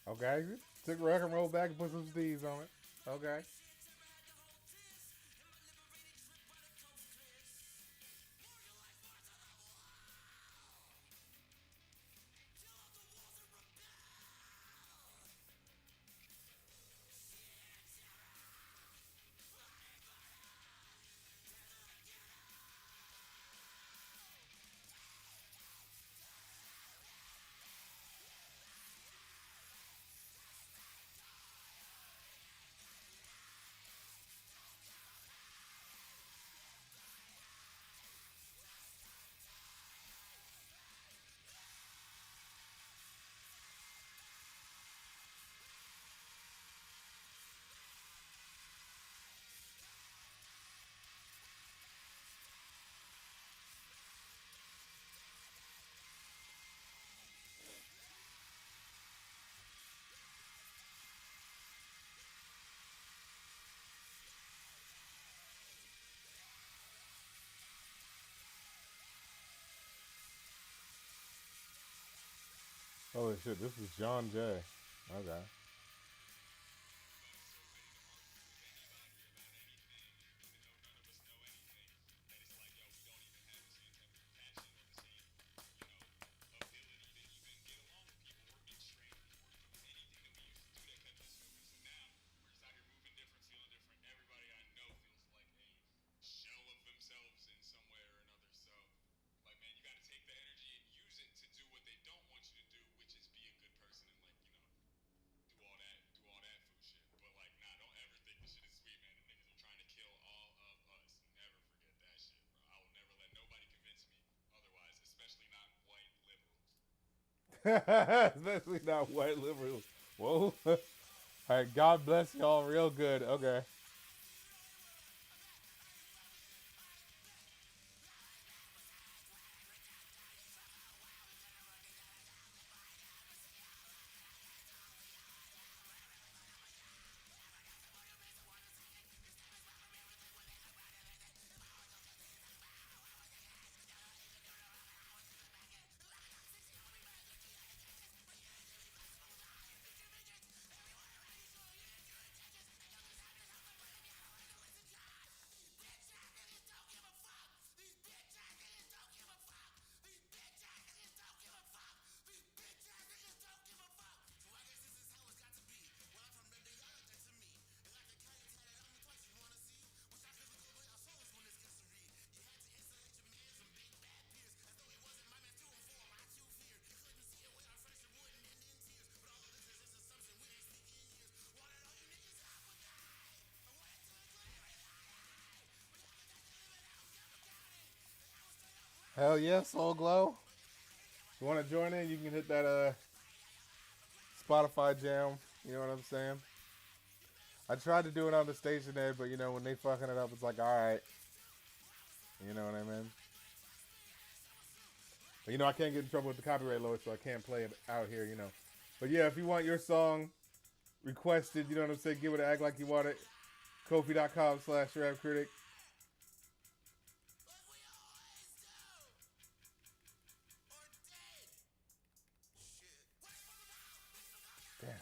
Okay. Took rock and roll back and put some steez on it. Okay. Holy shit, this is John Jay. Okay. Especially not white liberals. Whoa. All right, God bless y'all real good. Okay. Hell yeah, Soul Glow. You want to join in? You can hit that Spotify jam. You know what I'm saying? I tried to do it on the station there, but you know when they fucking it up, it's like, all right. You know what I mean? But, you know I can't get in trouble with the copyright law, so I can't play it out here. You know. But yeah, if you want your song requested, you know what I'm saying? Give it an act like you want it. Kofi.com/rapcritic. Damn.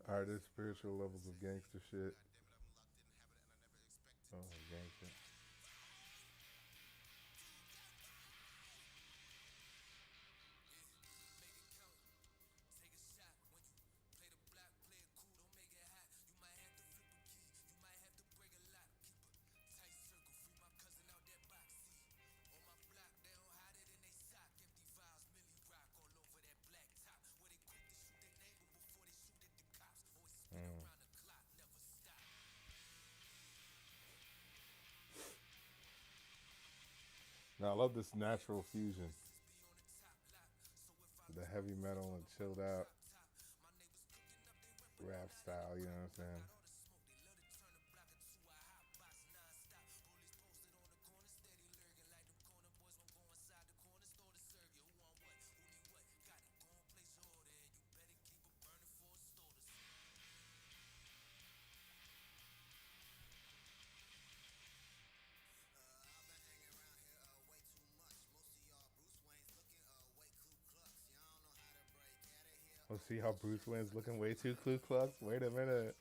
All right, there's spiritual levels of gangster shit. Oh, gangster. Mm. Now I love this natural fusion, the heavy metal and chilled out rap style. You know what I'm saying? Let's see how Bruce Wayne's looking way too Ku Klux. Wait a minute.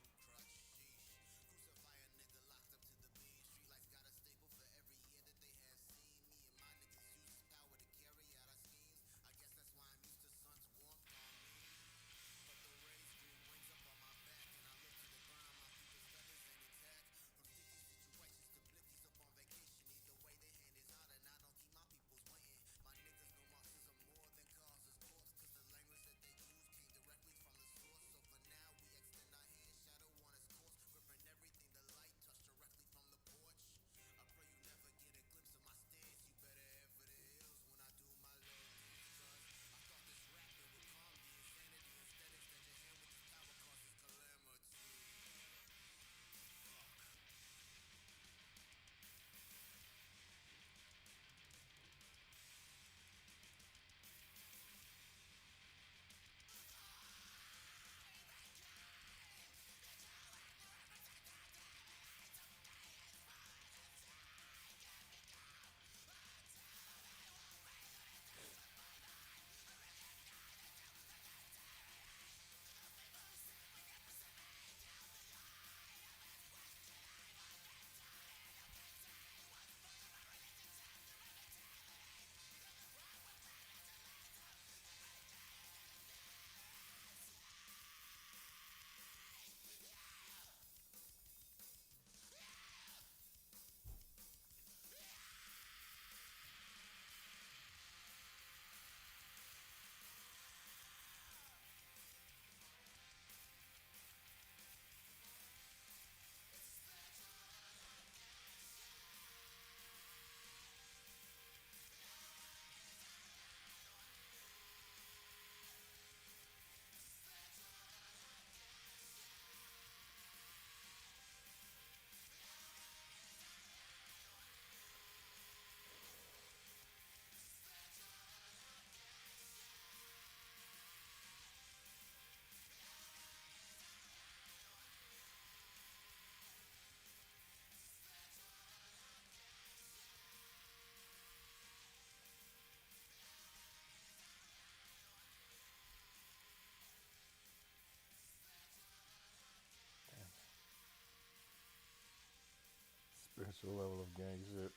Special level of gang shit.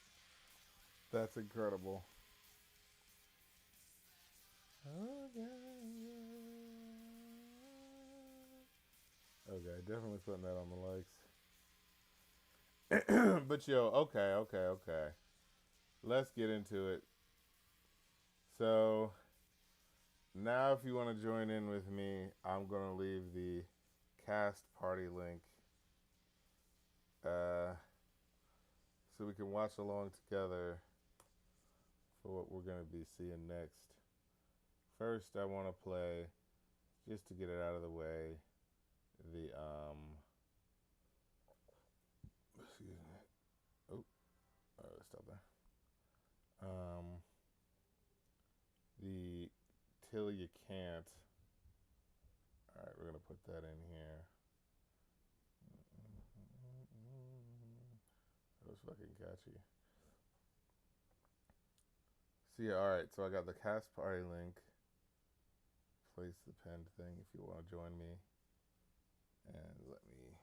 That's incredible. Okay, definitely putting that on the likes. But yo, okay. Let's get into it. So now, if you want to join in with me, I'm gonna leave the cast party link, so we can watch along together for what we're gonna be seeing next. First, I want to play, just to get it out of the way, the excuse me. Oh, stop there. The Till You Can't. All right, we're gonna put that in here. That was fucking catchy. So yeah, all right. So I got the cast party link. Place the pinned thing if you want to join me, and let me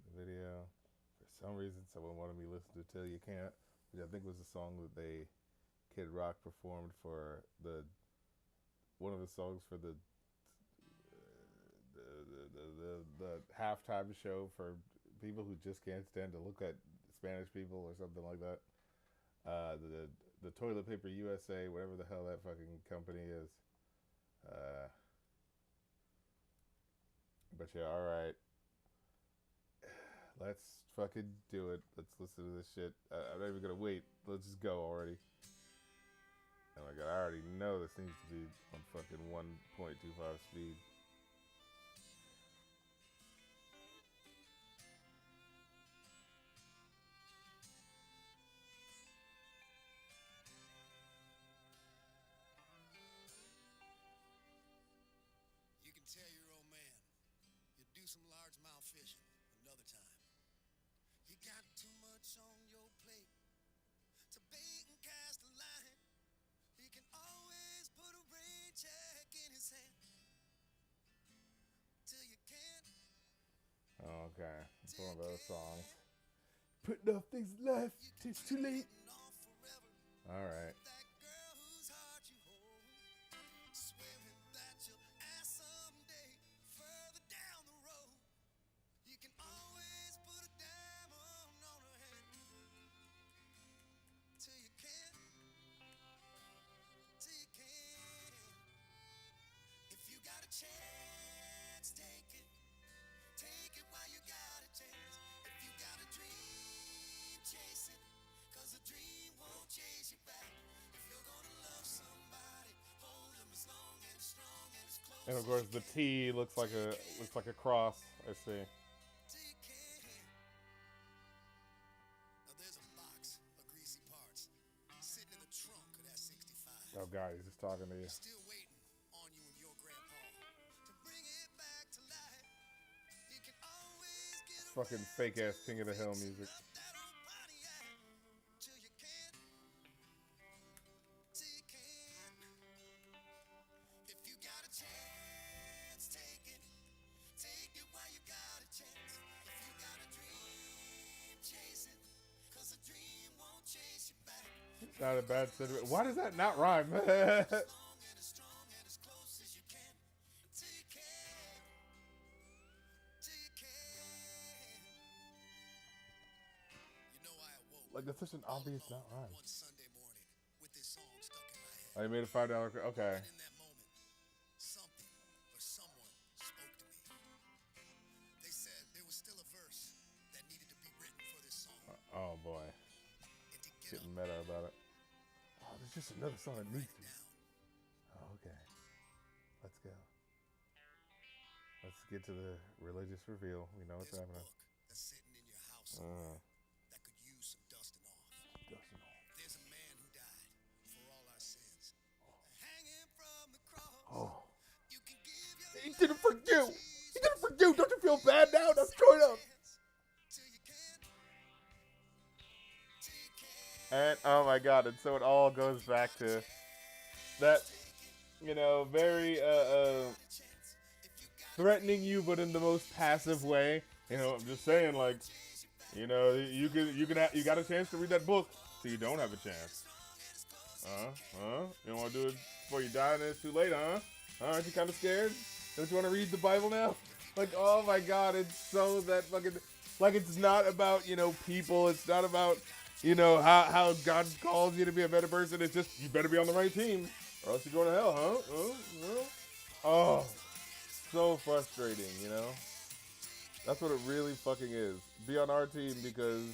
the video. For some reason, someone wanted me to listen to "Till You Can't," which I think was a song that Kid Rock performed for one of the songs for the halftime show for people who just can't stand to look at Spanish people or something like that. The Toilet Paper USA, whatever the hell that fucking company is. But yeah, all right. Let's fucking do it. Let's listen to this shit. I'm not even gonna wait. Let's just go already. Oh my god, I already know this needs to be on fucking 1.25 speed. You can tell your old man you do some largemouth fishing another time. You got too much on your plate to bait and cast a line. He can always put a rain check in his hand. Okay, it's one of those songs. Put enough things left, it's too late. All right. That girl whose heart you hold, swearing that you'll ask someday further down the road. You can always put a diamond on her hand till you can, till you can. If you got a chance, take it. Take it while you got a chance. If you got a dream, chase it. 'Cause a dream won't chase you back. If you're gonna love somebody, hold them as long and strong and as close And of course, the T looks like a cross. I see. till you can. Now there's a box of greasy parts sitting in the trunk of that 65. Oh God, he's just talking to you. Still waiting on you and your grandpa to bring it back to life. You can always get a Fucking fake ass King of the Hill music. up that old Pontiac till you can, till you can. If you got a chance, take it. Take it while you got a chance. If you got a dream, chase it. 'Cause a dream won't chase you back. It's not a bad sentiment. Why does that not rhyme? Long and as strong and as close as you can. Till you can. Till you can. You know I awoke Like that's such an obvious not rhyme. one Sunday morning with this song stuck in my head. Oh, you made a $5. Okay. And in that moment, something or someone spoke to me. They said there was still a verse that needed to be written for this song. Oh boy, And to get getting up meta about it. Oh, there's just another song that and needs write to. it down. Oh, okay. Let's go. Let's get to the religious reveal. We know what's There's a happening. book that's sitting in your house somewhere that could use some dusting off. Dustin off. There's a man who died for all our sins. Hanging from the cross. Oh, You can give your he did it for you. He did it for you. Don't you feel bad now? That's straight up. till you can. Till you can. And oh my God! And so it all goes back to that, you know, very threatening you, but in the most passive way. You know, I'm just saying, like, you know, you got a chance to read that book, so you don't have a chance. You don't want to do it before you die, and it's too late, huh? Aren't you kind of scared? Don't you want to read the Bible now? Like, oh my God, it's so that fucking, like, it's not about, you know, people. It's not about, you know, how God calls you to be a better person. It's just, you better be on the right team, or else you're going to hell, huh? Oh, so frustrating, you know? That's what it really fucking is. Be on our team because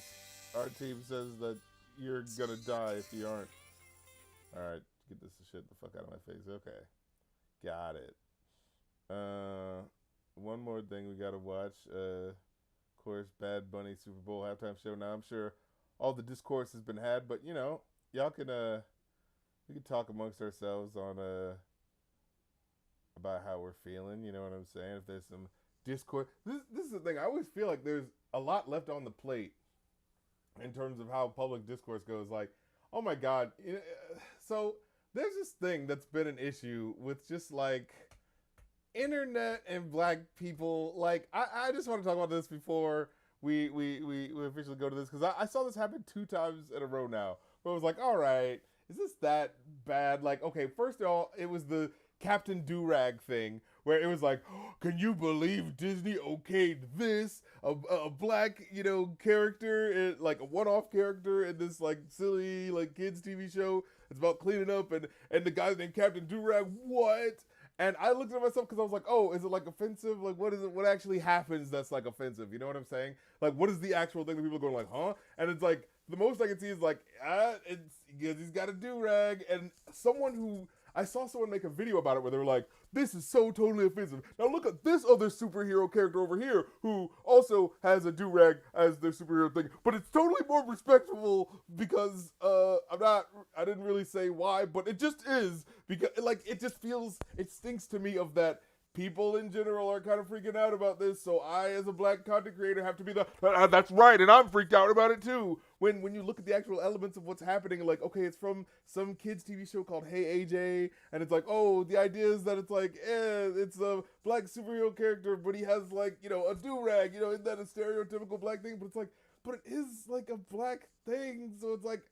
our team says that you're gonna die if you aren't. Alright, get this shit the fuck out of my face. Okay. Got it. One more thing we gotta watch. Of course, Bad Bunny Super Bowl halftime show. Now I'm sure all the discourse has been had, but you know, y'all can we can talk amongst ourselves on about how we're feeling, you know what I'm saying? If there's some discourse. This is the thing. I always feel like there's a lot left on the plate in terms of how public discourse goes. Like, oh my God. So there's this thing that's been an issue with just like internet and black people. Like, I just want to talk about this before we officially go to this, because I saw this happen 2 times in a row now. Where I was like, all right, is this that bad? Like, okay, first of all, it was the Captain Durag thing, where it was like, oh, can you believe Disney okayed this? A black, you know, character, like a one-off character in this like silly like kids TV show. It's about cleaning up, and the guy's named Captain Durag. What? And I looked at myself because I was like, oh, is it like offensive? Like, what is it? What actually happens that's like offensive? You know what I'm saying? Like, what is the actual thing that people are going like, huh? And it's like, the most I can see is like, it's because he's got a do-rag. And I saw someone make a video about it where they were like, this is so totally offensive. Now look at this other superhero character over here who also has a do-rag as their superhero thing. But it's totally more respectable because I didn't really say why, but it just is. Because like, it just feels, it stinks to me of that people in general are kind of freaking out about this, so I, as a black content creator, have to be the that's right, and I'm freaked out about it too. When you look at the actual elements of what's happening, like, okay, it's from some kids TV show called Hey AJ, and it's like, oh, the idea is that it's like, it's a black superhero character, but he has like, you know, a do-rag, you know, isn't that a stereotypical black thing? But it's like, but it is like a black thing, so it's like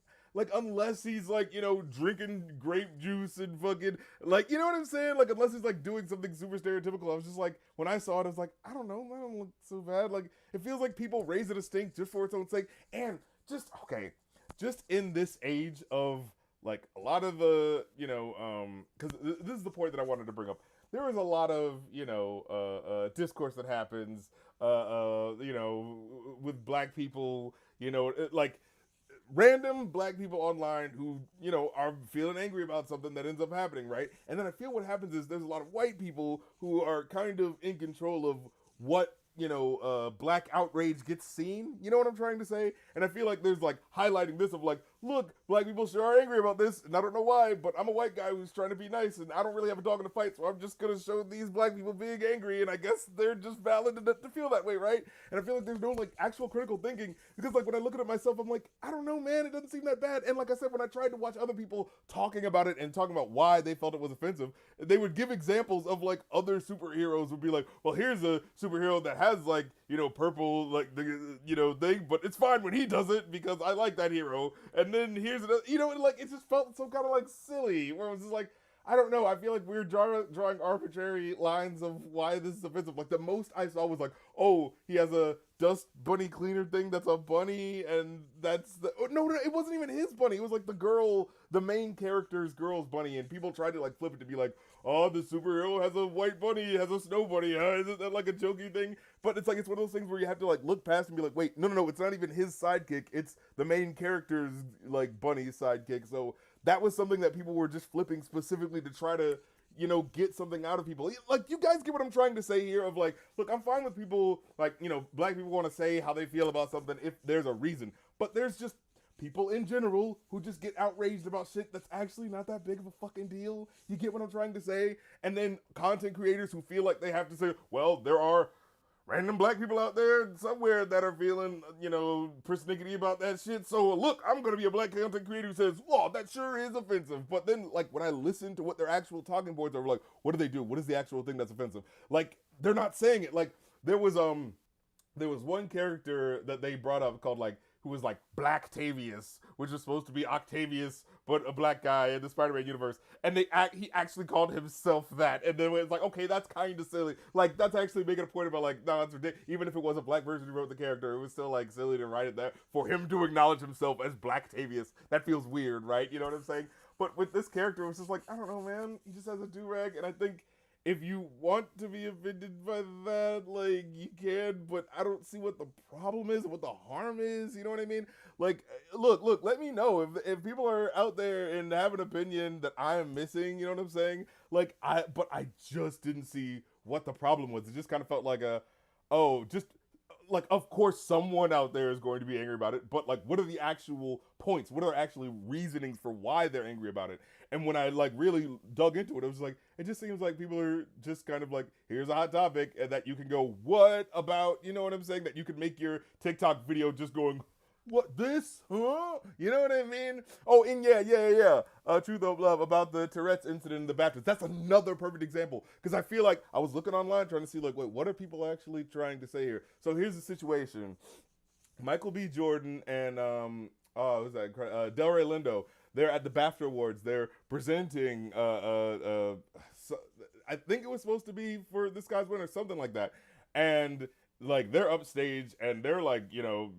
unless he's like, you know, drinking grape juice and fucking, like, you know what I'm saying? Like, unless he's like doing something super stereotypical, I was just like, when I saw it, I was like, I don't know, that don't look so bad. Like, it feels like people raise it a stink just for its own sake. And just, okay, just in this age of like a lot of the, you know, because this is the point that I wanted to bring up. There is a lot of, you know, discourse that happens, you know, with black people, you know, like, random black people online who, you know, are feeling angry about something that ends up happening, right? And then I feel what happens is there's a lot of white people who are kind of in control of what, you know, black outrage gets seen. You know what I'm trying to say? And I feel like there's like highlighting this of like, look, black people sure are angry about this, and I don't know why, but I'm a white guy who's trying to be nice, and I don't really have a dog in the fight, so I'm just gonna show these black people being angry, and I guess they're just valid to feel that way, right? And I feel like there's no like actual critical thinking, because like when I look at it myself, I'm like, I don't know, man, it doesn't seem that bad. And like I said, when I tried to watch other people talking about it and talking about why they felt it was offensive, they would give examples of like other superheroes would be like, well, here's a superhero that has like, you know, purple, like the, you know, thing, but it's fine when he does it because I like that hero. And then here's another, you know, and like it just felt so kind of like silly, where it was just like, I don't know, I feel like we're drawing arbitrary lines of why this is offensive. Like the most I saw was like, oh, he has a dust bunny cleaner thing that's a bunny, and that's the, oh, no, it wasn't even his bunny, it was like the main character's girl's bunny, and people tried to like flip it to be like, oh, the superhero has a white bunny, has a snow bunny, isn't that like a jokey thing? But it's like, it's one of those things where you have to like look past and be like, wait, no, it's not even his sidekick, it's the main character's like bunny's sidekick. So that was something that people were just flipping specifically to try to, you know, get something out of people. Like, you guys get what I'm trying to say here of like, look, I'm fine with people, like, you know, black people want to say how they feel about something if there's a reason. But there's just people in general who just get outraged about shit that's actually not that big of a fucking deal. You get what I'm trying to say? And then content creators who feel like they have to say, well, there are random black people out there somewhere that are feeling, you know, persnickety about that shit. So look, I'm going to be a black content creator who says, whoa, that sure is offensive. But then, like, when I listen to what their actual talking points are, like, what do they do? What is the actual thing that's offensive? Like, they're not saying it. Like, there was one character that they brought up called, like, who was like Blacktavius, which was supposed to be Octavius, but a black guy in the Spider-Man universe. And he actually called himself that. And then it's like, okay, that's kind of silly. Like, that's actually making a point about like, no, that's ridiculous. Even if it was a black person who wrote the character, it was still like silly to write it there for him to acknowledge himself as Blacktavius. That feels weird, right? You know what I'm saying? But with this character, it was just like, I don't know, man. He just has a do-rag, and I think if you want to be offended by that, like, you can, but I don't see what the problem is, what the harm is, you know what I mean? Like, look, let me know if people are out there and have an opinion that I am missing, you know what I'm saying? Like, but I just didn't see what the problem was. It just kind of felt like like, of course, someone out there is going to be angry about it, but, like, what are the actual points? What are actually reasonings for why they're angry about it? And when I, like, really dug into it, it was like, it just seems like people are just kind of like, here's a hot topic, and that you can go, what about, you know what I'm saying? That you could make your TikTok video just going, what, this? Huh? You know what I mean? Oh, and yeah. Truth of Love about the Tourette's incident in the Baptist. That's another perfect example. Because I feel like I was looking online trying to see, like, wait, what are people actually trying to say here? So here's the situation. Michael B. Jordan and, Delray Lindo, they're at the BAFTA Awards. They're presenting, I think it was supposed to be for This Guy's Winner, something like that. And like, they're upstage and they're like, you know,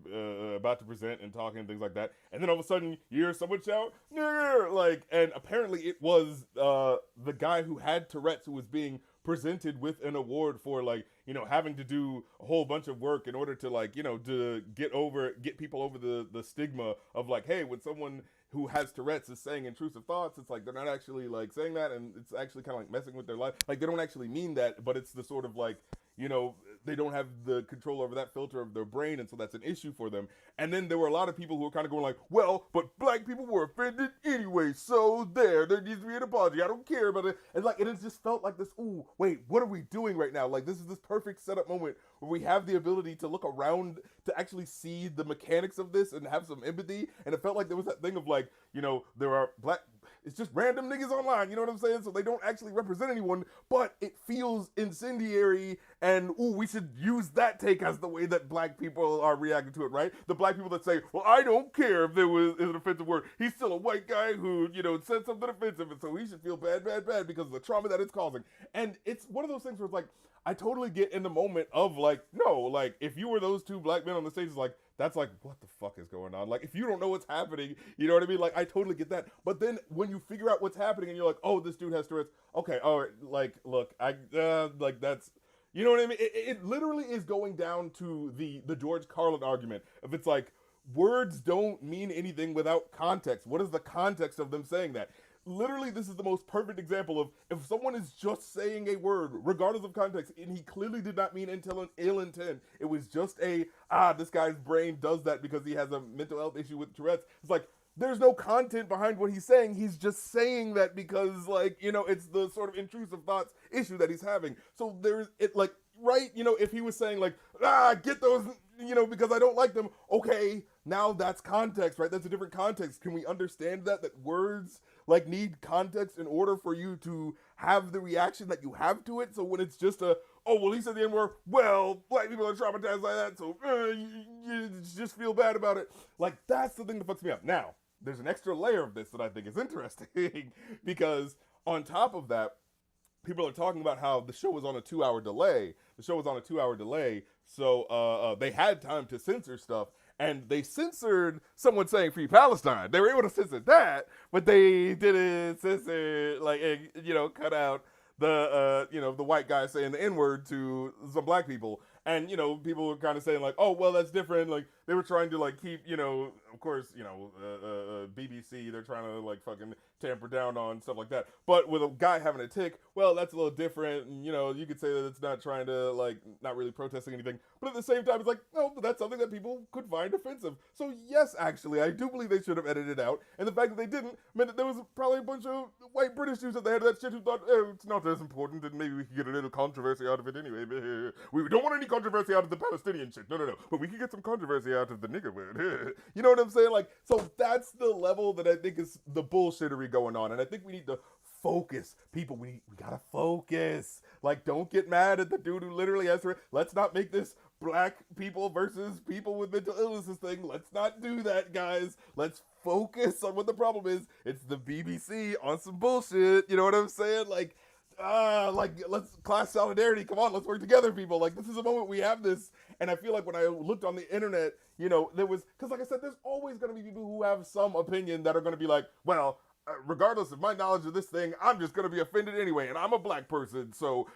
about to present and talking and things like that. And then all of a sudden you hear someone shout, "Nigger!" Like, and apparently it was the guy who had Tourette's who was being presented with an award for, like, you know, having to do a whole bunch of work in order to, like, you know, to get people over the stigma of, like, hey, when someone who has Tourette's is saying intrusive thoughts, it's like they're not actually like saying that, and it's actually kind of like messing with their life. Like, they don't actually mean that, but it's the sort of like, you know, they don't have the control over that filter of their brain, and so that's an issue for them. And then there were a lot of people who were kind of going like, well, but black people were offended anyway, so there needs to be an apology. I don't care about it. And like, it just felt like this, ooh, wait, what are we doing right now? Like, this is this perfect setup moment where we have the ability to look around to actually see the mechanics of this and have some empathy. And it felt like there was that thing of like, you know, there are black, it's just random niggas online, you know what I'm saying? So they don't actually represent anyone, but it feels incendiary, and ooh, we should use that take as the way that black people are reacting to it, right? The black people that say, well, I don't care if there was an offensive word. He's still a white guy who, you know, said something offensive, and so he should feel bad because of the trauma that it's causing. And it's one of those things where it's like, I totally get in the moment of like, no, like, if you were those two black men on the stage, it's like, that's like, what the fuck is going on? Like, if you don't know what's happening, you know what I mean? Like, I totally get that. But then when you figure out what's happening and you're like, oh, this dude has Tourette's. Okay, all right, like, look, like, that's, you know what I mean? It literally is going down to the George Carlin argument. If it's like, words don't mean anything without context. What is the context of them saying that? Literally, this is the most perfect example of if someone is just saying a word, regardless of context, and he clearly did not mean ill intent. It was just this guy's brain does that because he has a mental health issue with Tourette's. It's like, there's no content behind what he's saying. He's just saying that because, like, you know, it's the sort of intrusive thoughts issue that he's having. So there's, it like, right, you know, if he was saying like, get those, you know, because I don't like them. Okay, now that's context, right? That's a different context. Can we understand that words like need context in order for you to have the reaction that you have to it? So when it's just oh, well, he said the N-word, well, black people are traumatized like that, so you just feel bad about it. Like, that's the thing that fucks me up. Now, there's an extra layer of this that I think is interesting because on top of that, people are talking about how the show was on a 2-hour delay. So they had time to censor stuff. And they censored someone saying Free Palestine. They were able to censor that, but they didn't censor, like, you know, cut out the, you know, the white guy saying the N-word to some black people. And, you know, people were kind of saying, like, oh, well, that's different. Like, they were trying to, like, keep, you know, of course, you know, BBC, they're trying to, like, fucking tamper down on stuff like that. But with a guy having a tick, well, that's a little different. And, you know, you could say that it's not trying to, like, not really protesting anything. But at the same time, it's like, no, but that's something that people could find offensive. So, yes, actually, I do believe they should have edited it out. And the fact that they didn't meant that there was probably a bunch of white British dudes at the head of that shit who thought, oh, it's not as important, and maybe we could get a little controversy out of it anyway. We don't want any controversy out of the Palestinian shit. No. But we could get some controversy out of the nigger word. You know what I'm saying? Like, so that's the level that I think is the bullshittery going on. And I think we need to focus. People, we gotta focus. Like, don't get mad at the dude who literally has to, let's not make this black people versus people with mental illnesses thing. Let's not do that, guys. Let's focus on what the problem is. It's the BBC on some bullshit. You know what I'm saying? Like, let's class solidarity. Come on, let's work together, people. Like, this is a moment we have this. And I feel like when I looked on the internet, you know, there was, because like I said, there's always going to be people who have some opinion that are going to be like, well, regardless of my knowledge of this thing, I'm just going to be offended anyway, and I'm a black person, so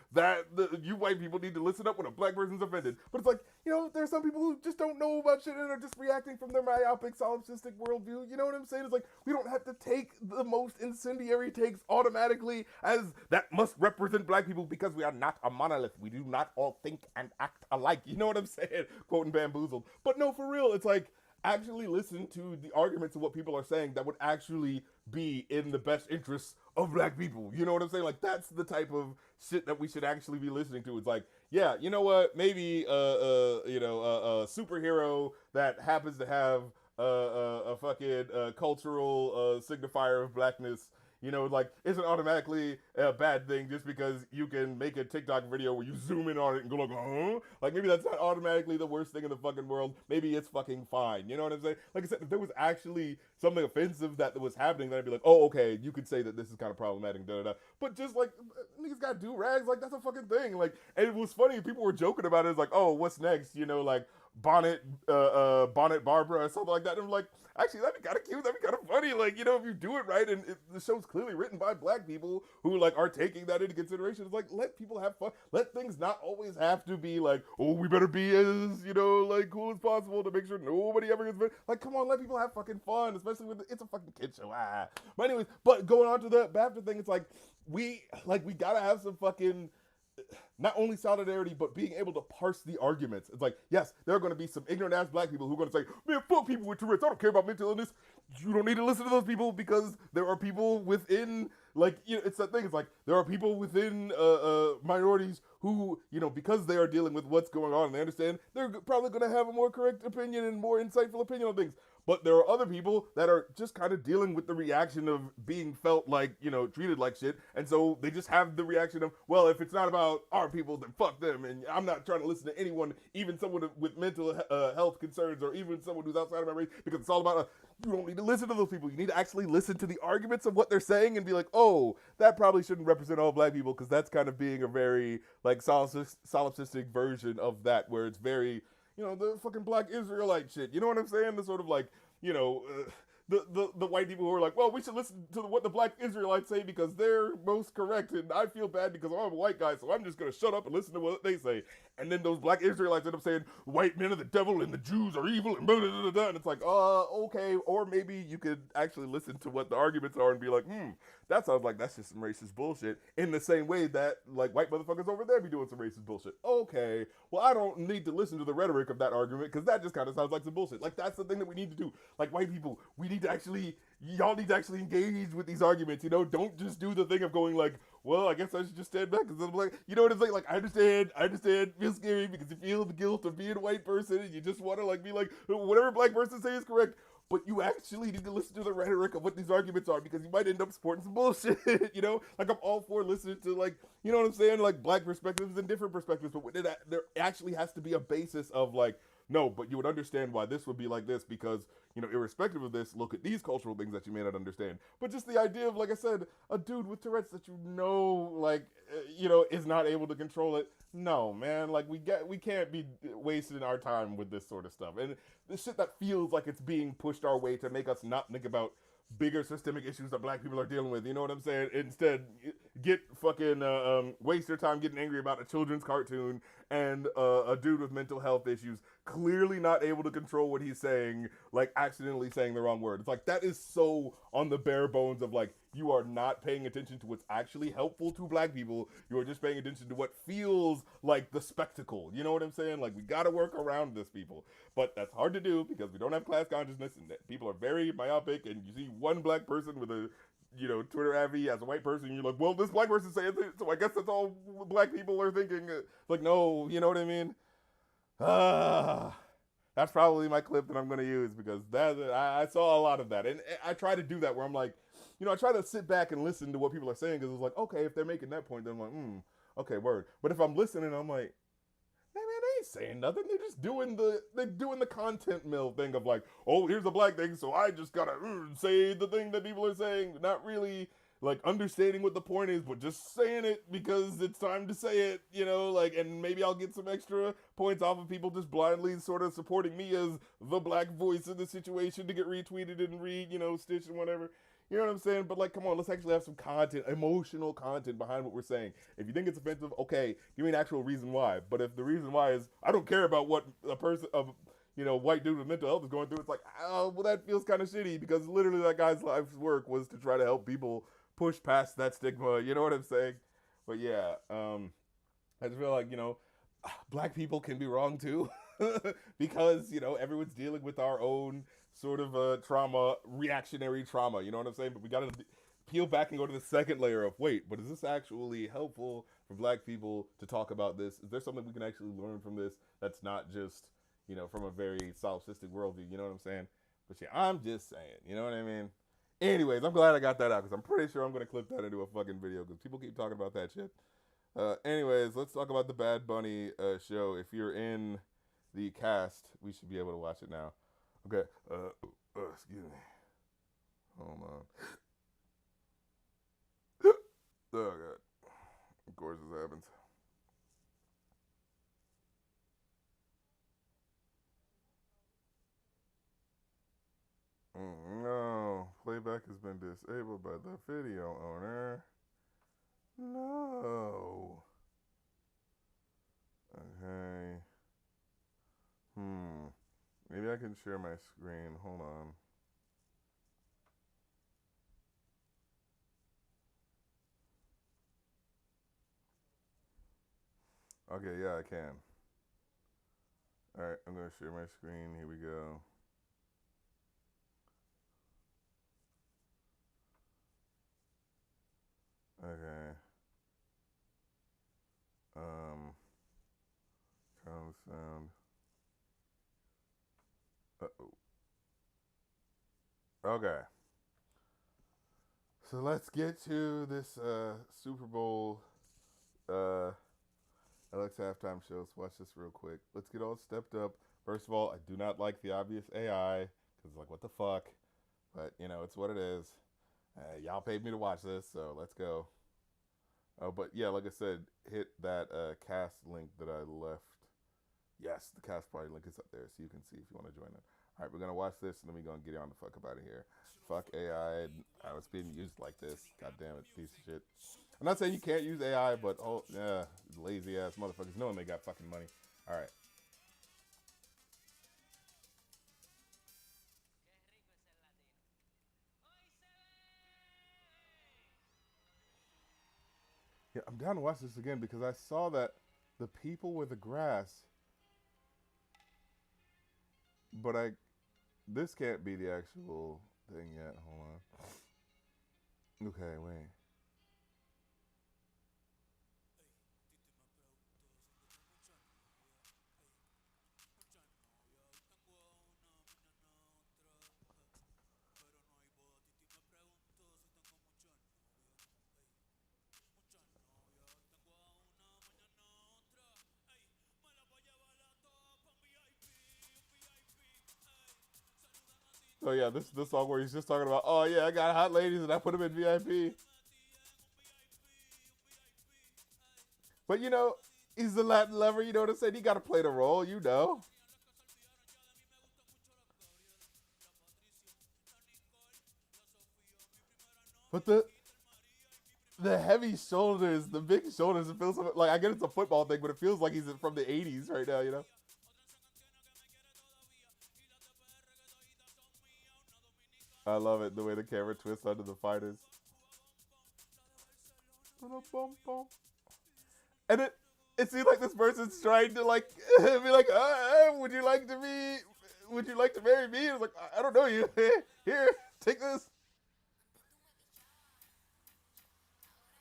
you white people need to listen up when a black person's offended. But it's like, you know, there's some people who just don't know about shit and are just reacting from their myopic, solipsistic worldview. You know what I'm saying? It's like, we don't have to take the most incendiary takes automatically as that must represent black people because we are not a monolith. We do not all think and act alike. You know what I'm saying? Quoting Bamboozled. But no, for real, it's like, actually listen to the arguments of what people are saying that would actually be in the best interests of black people. You know what I'm saying? Like, that's the type of shit that we should actually be listening to. It's like, yeah, you know what? Maybe a superhero that happens to have a fucking cultural signifier of blackness, you know, like, isn't automatically a bad thing just because you can make a TikTok video where you zoom in on it and go like, huh? Like, maybe that's not automatically the worst thing in the fucking world. Maybe it's fucking fine. You know what I'm saying? Like I said, if there was actually something offensive that was happening, then I'd be like, oh, okay, you could say that this is kind of problematic, da-da-da. But just, like, niggas got do-rags, like, that's a fucking thing. Like, and it was funny, people were joking about it. It's like, oh, what's next? You know, like, Bonnet Barbara or something like that. And I'm like, actually, that'd be kind of cute. That'd be kind of funny. Like, you know, if you do it right, and the show's clearly written by black people who, like, are taking that into consideration. It's like, let people have fun. Let things not always have to be like, oh, we better be as, you know, like, cool as possible to make sure nobody ever gets bit. Like, come on, let people have fucking fun, especially when it's a fucking kid show. But anyways, but going on to the BAFTA thing, it's like, we gotta have some fucking not only solidarity, but being able to parse the arguments. It's like, yes, there are going to be some ignorant ass black people who are going to say, man, fuck people with Tourette's. I don't care about mental illness. You don't need to listen to those people because there are people within, like, you know, it's that thing. It's like there are people within minorities who, you know, because they are dealing with what's going on and they understand, they're probably going to have a more correct opinion and more insightful opinion on things. But there are other people that are just kind of dealing with the reaction of being felt like, you know, treated like shit. And so they just have the reaction of, well, if it's not about our people, then fuck them. And I'm not trying to listen to anyone, even someone with mental health concerns or even someone who's outside of my race, because it's all about, you don't need to listen to those people. You need to actually listen to the arguments of what they're saying and be like, oh, that probably shouldn't represent all black people, because that's kind of being a very, like, solipsistic version of that, where it's very, you know, the fucking black Israelite shit. You know what I'm saying? The sort of like, you know, the white people who are like, well, we should listen to what the black Israelites say because they're most correct, and I feel bad because I'm a white guy, so I'm just gonna shut up and listen to what they say. And then those black Israelites end up saying, white men are the devil and the Jews are evil and blah, blah, blah, blah. And it's like, okay. Or maybe you could actually listen to what the arguments are and be like, that sounds like that's just some racist bullshit, in the same way that, like, white motherfuckers over there be doing some racist bullshit. Okay, well, I don't need to listen to the rhetoric of that argument because that just kind of sounds like some bullshit. Like, that's the thing that we need to do. Like, white people, we need to actually, y'all need to actually engage with these arguments, you know? Don't just do the thing of going like, well, I guess I should just stand back because I'm like, you know what it's like? Like, I understand, feels scary because you feel the guilt of being a white person and you just want to, like, be like, whatever black person say is correct. But you actually need to listen to the rhetoric of what these arguments are, because you might end up supporting some bullshit, you know? Like, I'm all for listening to, like, you know what I'm saying? Like, black perspectives and different perspectives, but there actually has to be a basis of, like, no, but you would understand why this would be like this because, you know, irrespective of this, look at these cultural things that you may not understand. But just the idea of, like I said, a dude with Tourette's that you know, like, you know, is not able to control it. No, man, like, we can't be wasting our time with this sort of stuff. And the shit that feels like it's being pushed our way to make us not think about bigger systemic issues that black people are dealing with. You know what I'm saying? Instead, get fucking waste your time getting angry about a children's cartoon and a dude with mental health issues clearly not able to control what he's saying, like accidentally saying the wrong word. It's like, that is so on the bare bones of, like, you are not paying attention to what's actually helpful to black people. You are just paying attention to what feels like the spectacle. You know what I'm saying? Like, we gotta work around this, people. But that's hard to do because we don't have class consciousness and people are very myopic, and you see one black person with a, you know, Twitter avi as a white person, and you're like, well, this black person said it, so I guess that's all black people are thinking. Like, no, you know what I mean? That's probably my clip that I'm going to use, because I saw a lot of that. And I try to do that where I'm like, you know, I try to sit back and listen to what people are saying, because it's like, okay, if they're making that point, then I'm like, okay, word. But if I'm listening, I'm like, hey, man, they ain't saying nothing. They're just doing the content mill thing of like, oh, here's the black thing, so I just gotta say the thing that people are saying, not really like understanding what the point is, but just saying it because it's time to say it, you know, like, and maybe I'll get some extra points off of people just blindly sort of supporting me as the black voice in the situation to get retweeted and stitched and whatever. You know what I'm saying? But, like, come on, let's actually have some content, emotional content behind what we're saying. If you think it's offensive, okay, give me an actual reason why. But if the reason why is, I don't care about what a person of, white dude with mental health is going through, it's like, oh, well, that feels kind of shitty, because literally that guy's life's work was to try to help people push past that stigma. You know what I'm saying? But yeah, I just feel like, black people can be wrong too, because, everyone's dealing with our own sort of trauma, reactionary trauma, you know what I'm saying? But we gotta peel back and go to the second layer of, wait, but is this actually helpful for black people to talk about this? Is there something we can actually learn from this that's not just, from a very solipsistic worldview, you know what I'm saying? But yeah, I'm just saying, you know what I mean? Anyways, I'm glad I got that out, because I'm pretty sure I'm going to clip that into a fucking video, because people keep talking about that shit. Anyways, let's talk about the Bad Bunny show. If you're in the cast, we should be able to watch it now. Okay, excuse me. Hold on. Oh, God. Of course this happens. No, playback has been disabled by the video owner. No. Okay. Maybe I can share my screen. Hold on. Okay, yeah, I can. All right, I'm gonna share my screen. Here we go. Okay. Turn on the sound. Uh-oh. Okay. So let's get to this Super Bowl Alexa halftime show. Let's watch this real quick. Let's get all stepped up. First of all, I do not like the obvious AI because like what the fuck, but you know it's what it is. Y'all paid me to watch this, so let's go. Oh, but yeah, like I said, hit that cast link that I left. Yes, the cast party link is up there, so you can see if you want to join it. All right, we're gonna watch this, and then we're gonna get on the fuck up out of here. Fuck AI. How it's being used like this. God damn it, piece of shit. I'm not saying you can't use AI, but oh yeah, lazy ass motherfuckers knowing they got fucking money. All right. Yeah, I'm down to watch this again because I saw that the people were the grass, but this can't be the actual thing yet. Hold on. Okay, wait. So yeah, this is the song where he's just talking about, oh yeah, I got hot ladies and I put them in VIP. But you know, he's the Latin lover. You know what I'm saying? He got to play the role. You know. But the heavy shoulders, the big shoulders, it feels like I get it's a football thing, but it feels like he's from the '80s right now. You know. I love it the way the camera twists under the fighters. And it seems like this person's trying to like be like, would you like to be? Would you like to marry me? I was like, I don't know you. Here, take this.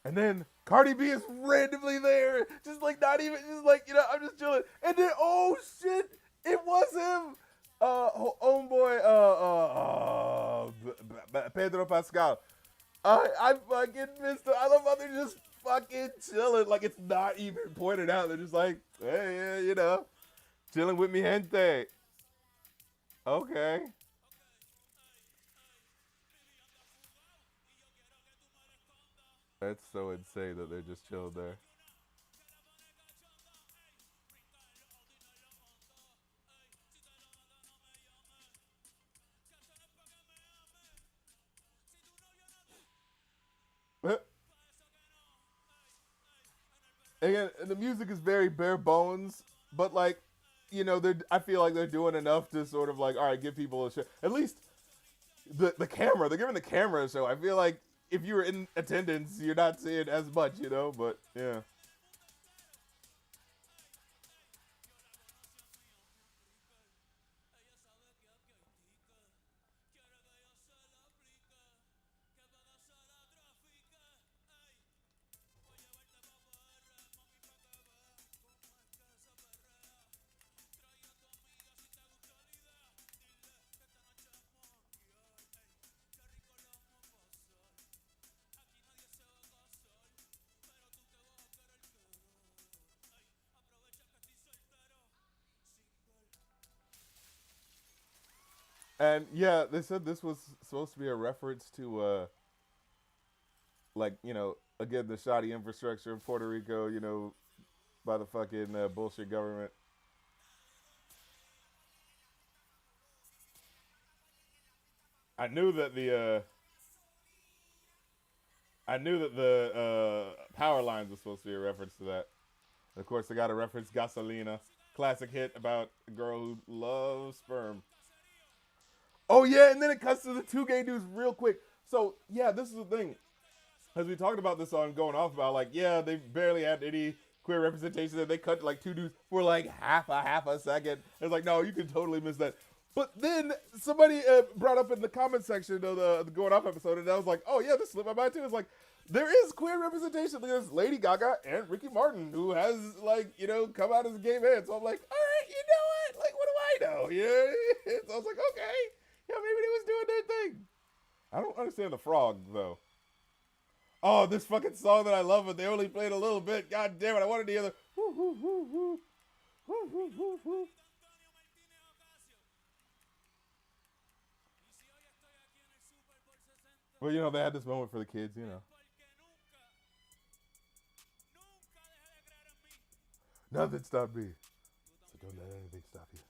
And then Cardi B is randomly there, just like not even, just like you know, I'm just chilling. And then oh shit, it was him, homeboy, Pedro Pascal. I fucking missed it. I love how they're just fucking chilling, like it's not even pointed out. They're just like, hey, yeah, you know, chilling with me, gente. Okay. That's so insane that they're just chilling there. Again, the music is very bare bones, but like, you know, I feel like they're doing enough to sort of like, all right, give people a show. At least the camera, they're giving the camera a show. I feel like if you were in attendance, you're not seeing as much, you know. But yeah. And yeah, they said this was supposed to be a reference to like you know, again the shoddy infrastructure in Puerto Rico, you know, by the fucking bullshit government. I knew that the power lines was supposed to be a reference to that. And of course, they got to reference Gasolina, classic hit about a girl who loves sperm. Oh yeah, and then it cuts to the two gay dudes real quick. So yeah, this is the thing. As we talked about this on going off about like, yeah, they barely had any queer representation, and they cut like two dudes for like half a second. It's like, no, you can totally miss that. But then somebody brought up in the comment section of the Going Off episode, and I was like, oh yeah, this slipped my mind too. It's like, there is queer representation. There's Lady Gaga and Ricky Martin, who has, like, you know, come out as a gay man. So I'm like, all right, you know what? Like, what do I know? Yeah. So I was like, okay, yeah, maybe they was doing their thing. I don't understand the frog though. Oh, this fucking song that I love, but they only played a little bit. God damn it! I wanted to hear the whoo whoo whoo whoo whoo whoo whoo whoo. Well, you know, they had this moment for the kids, you know. Nothing stopped me. So don't let anything stop you.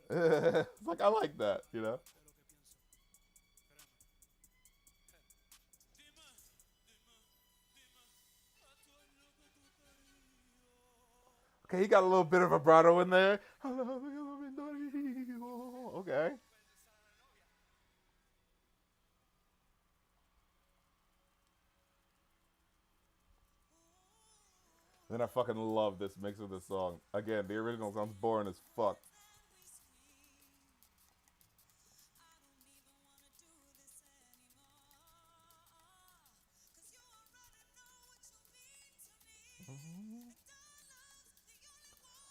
It's like, I like that, you know? Okay, he got a little bit of vibrato in there. Okay. Then I fucking love this mix of this song. Again, the original sounds boring as fuck.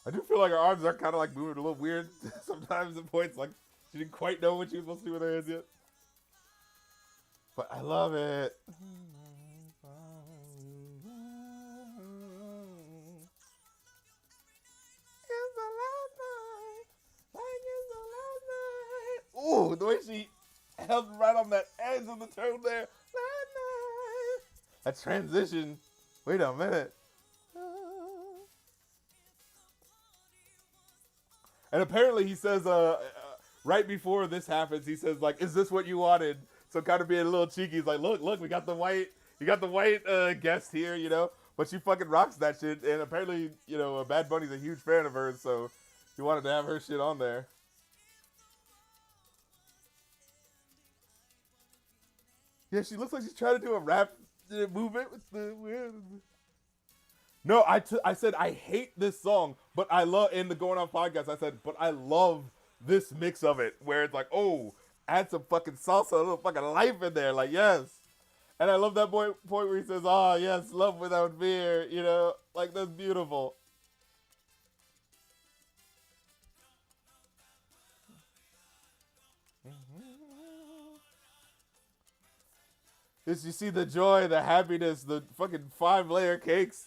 I do feel like her arms are kind of like moving a little weird sometimes at points. Like she didn't quite know what she was supposed to do with her hands yet. But I love it. Ooh, the way she held right on that edge of the tone there. That transition. Wait a minute. And apparently he says, right before this happens, he says, like, is this what you wanted? So kind of being a little cheeky. He's like, look, we got the white, guest here, you know? But she fucking rocks that shit. And apparently, you know, Bad Bunny's a huge fan of hers, so he wanted to have her shit on there. Yeah, she looks like she's trying to do a rap movement with the weird. No, I said I hate this song, but I love, in the Going On podcast, I said, but I love this mix of it, where it's like, oh, add some fucking salsa, a little fucking life in there, like, yes. And I love that point where he says, oh, yes, love without fear, you know, like, that's beautiful. Is you see the joy, the happiness, the fucking 5-layer cakes.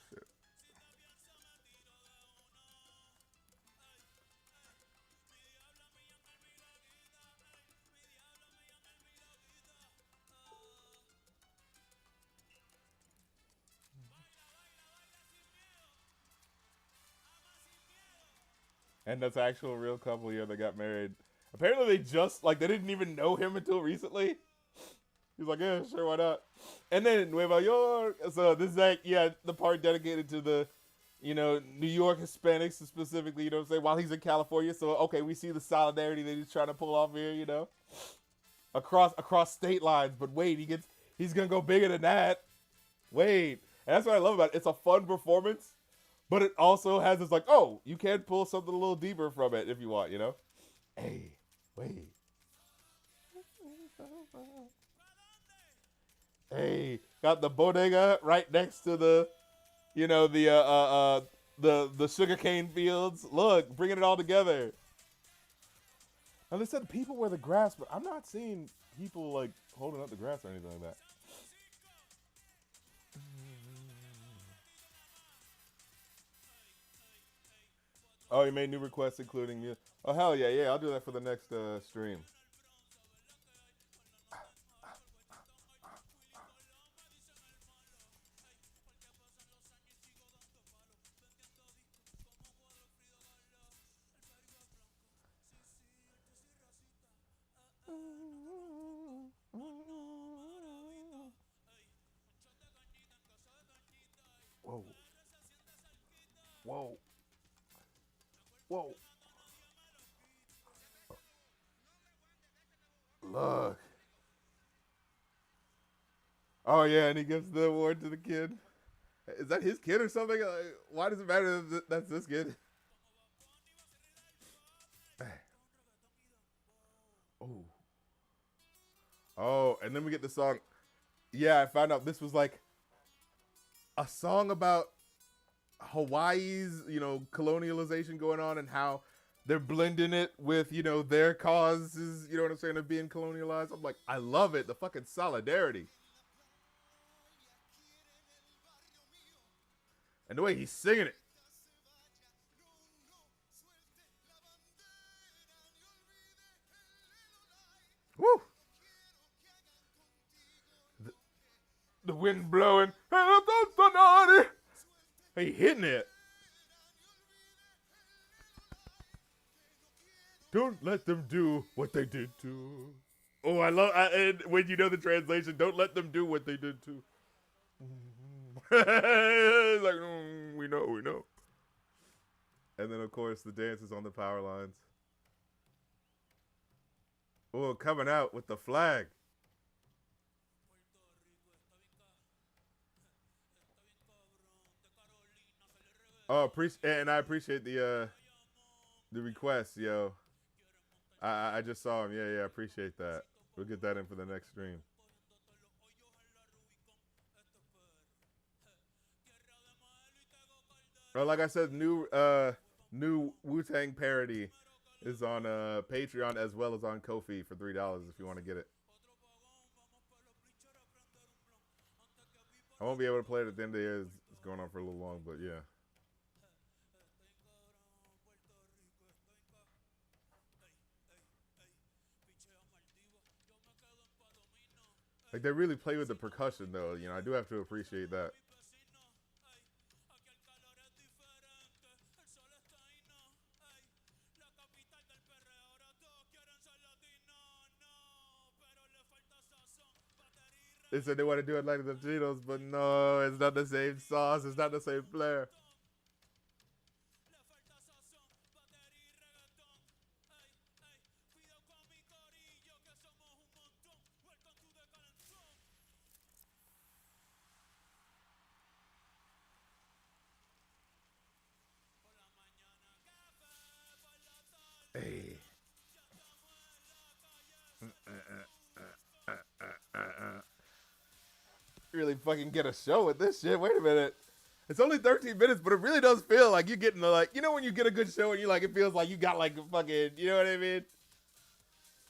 Shit. And that's actual real couple, yeah, that got married. Apparently they just, like, they didn't even know him until recently. He's like, yeah, sure, why not? And then Nueva York. So this is like, yeah, the part dedicated to the, you know, New York Hispanics specifically, you know what I'm saying, while he's in California. So, okay, we see the solidarity that he's trying to pull off here, you know, across state lines. But wait, he's going to go bigger than that. Wait. And that's what I love about it. It's a fun performance. But it also has this like, oh, you can pull something a little deeper from it if you want, you know? Hey, wait. Hey, got the bodega right next to the, you know, the sugarcane fields. Look, bringing it all together. Now they said people wear the grass, but I'm not seeing people like holding up the grass or anything like that. Oh, you made new requests, including you. Oh, hell yeah, yeah. I'll do that for the next stream. Whoa. Whoa. Whoa. Look. Oh yeah, and he gives the award to the kid. Is that his kid or something? Like, why does it matter that that's this kid? Oh. Oh, and then we get the song. Yeah, I found out this was like a song about Hawaii's, colonialization going on and how they're blending it with, their causes, you know what I'm saying, of being colonialized. I'm like, I love it. The fucking solidarity. And the way he's singing it. Woo! The wind blowing. He hitting it. Don't let them do what they did to. Oh, and when you know the translation, don't let them do what they did to. It's like, we know. And then, of course, the dance is on the power lines. Oh, coming out with the flag. Oh, and I appreciate the request, yo. I just saw him. Yeah, I appreciate that. We'll get that in for the next stream. Oh, like I said, new Wu-Tang parody is on Patreon as well as on Ko-fi for $3 if you want to get it. I won't be able to play it at the end of the year. It's going on for a little long, but yeah. Like, they really play with the percussion, though. I do have to appreciate that. They said they want to do it like the Cheetos, but no, it's not the same sauce. It's not the same flair. Hey. Really fucking get a show with this shit. Wait a minute. It's only 13 minutes, but it really does feel like you're getting when you get a good show and it feels like you got a fucking, you know what I mean?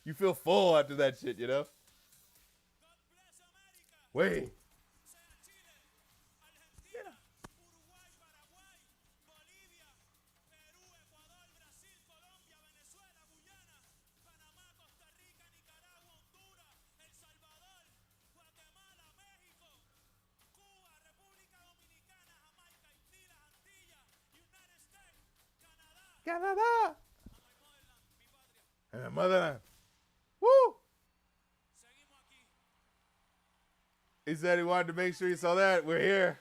You feel full after that shit, Wait. Canada. And motherland. Woo! He said he wanted to make sure you saw that. We're here.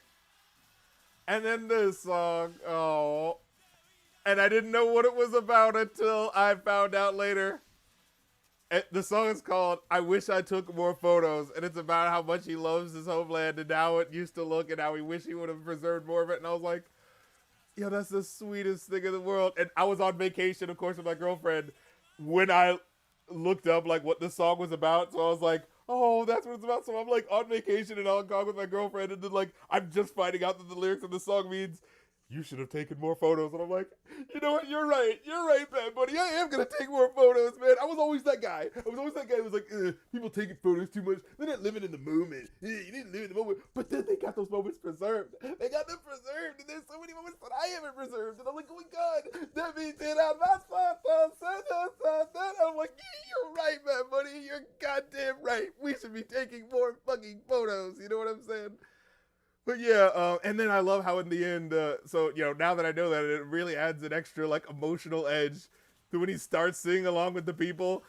And then this song. Oh. And I didn't know what it was about until I found out later. The song is called I Wish I Took More Photos. And it's about how much he loves his homeland and how it used to look and how he wished he would have preserved more of it. And I was like, yo, that's the sweetest thing in the world. And I was on vacation, of course, with my girlfriend when I looked up what the song was about. So I was like, oh, that's what it's about. So I'm on vacation in Hong Kong with my girlfriend. And then I'm just finding out that the lyrics of the song means you should have taken more photos. And I'm like, you know what? You're right, man, buddy. I am going to take more photos, man. I was always that guy. I was always that guy who was like, people taking photos too much. They're not living in the moment. You didn't live in the moment. But then they got those moments preserved. They got them preserved. And there's so many moments that I haven't preserved. And I'm like, oh, my God. That means that I'm not. I'm like, you're right, man, buddy. You're goddamn right. We should be taking more fucking photos. You know what I'm saying? But yeah, and then I love how in the end, so, now that I know that, it really adds an extra, emotional edge to when he starts singing along with the people.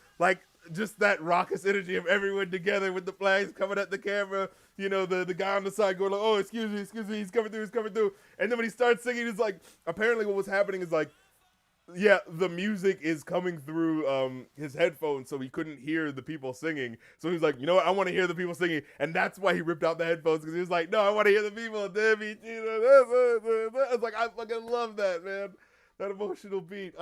Just that raucous energy of everyone together with the flags coming at the camera. The guy on the side going oh, excuse me, he's coming through. And then when he starts singing, it's apparently what was happening is yeah, the music is coming through his headphones, so he couldn't hear the people singing. So he was like, you know what, I want to hear the people singing, and that's why he ripped out the headphones, because he was like, no, I want to hear the people. I was like, I fucking love that, man. That emotional beat.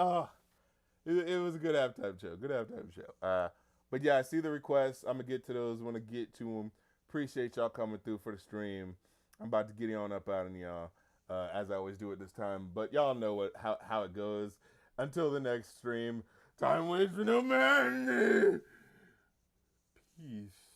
It was a good halftime show. Good halftime show. But yeah, I see the requests. I'm gonna get to those when I get to them. Appreciate y'all coming through for the stream. I'm about to get on up out of y'all, as I always do at this time. But y'all know how it goes. Until the next stream, time waits for no man. Peace.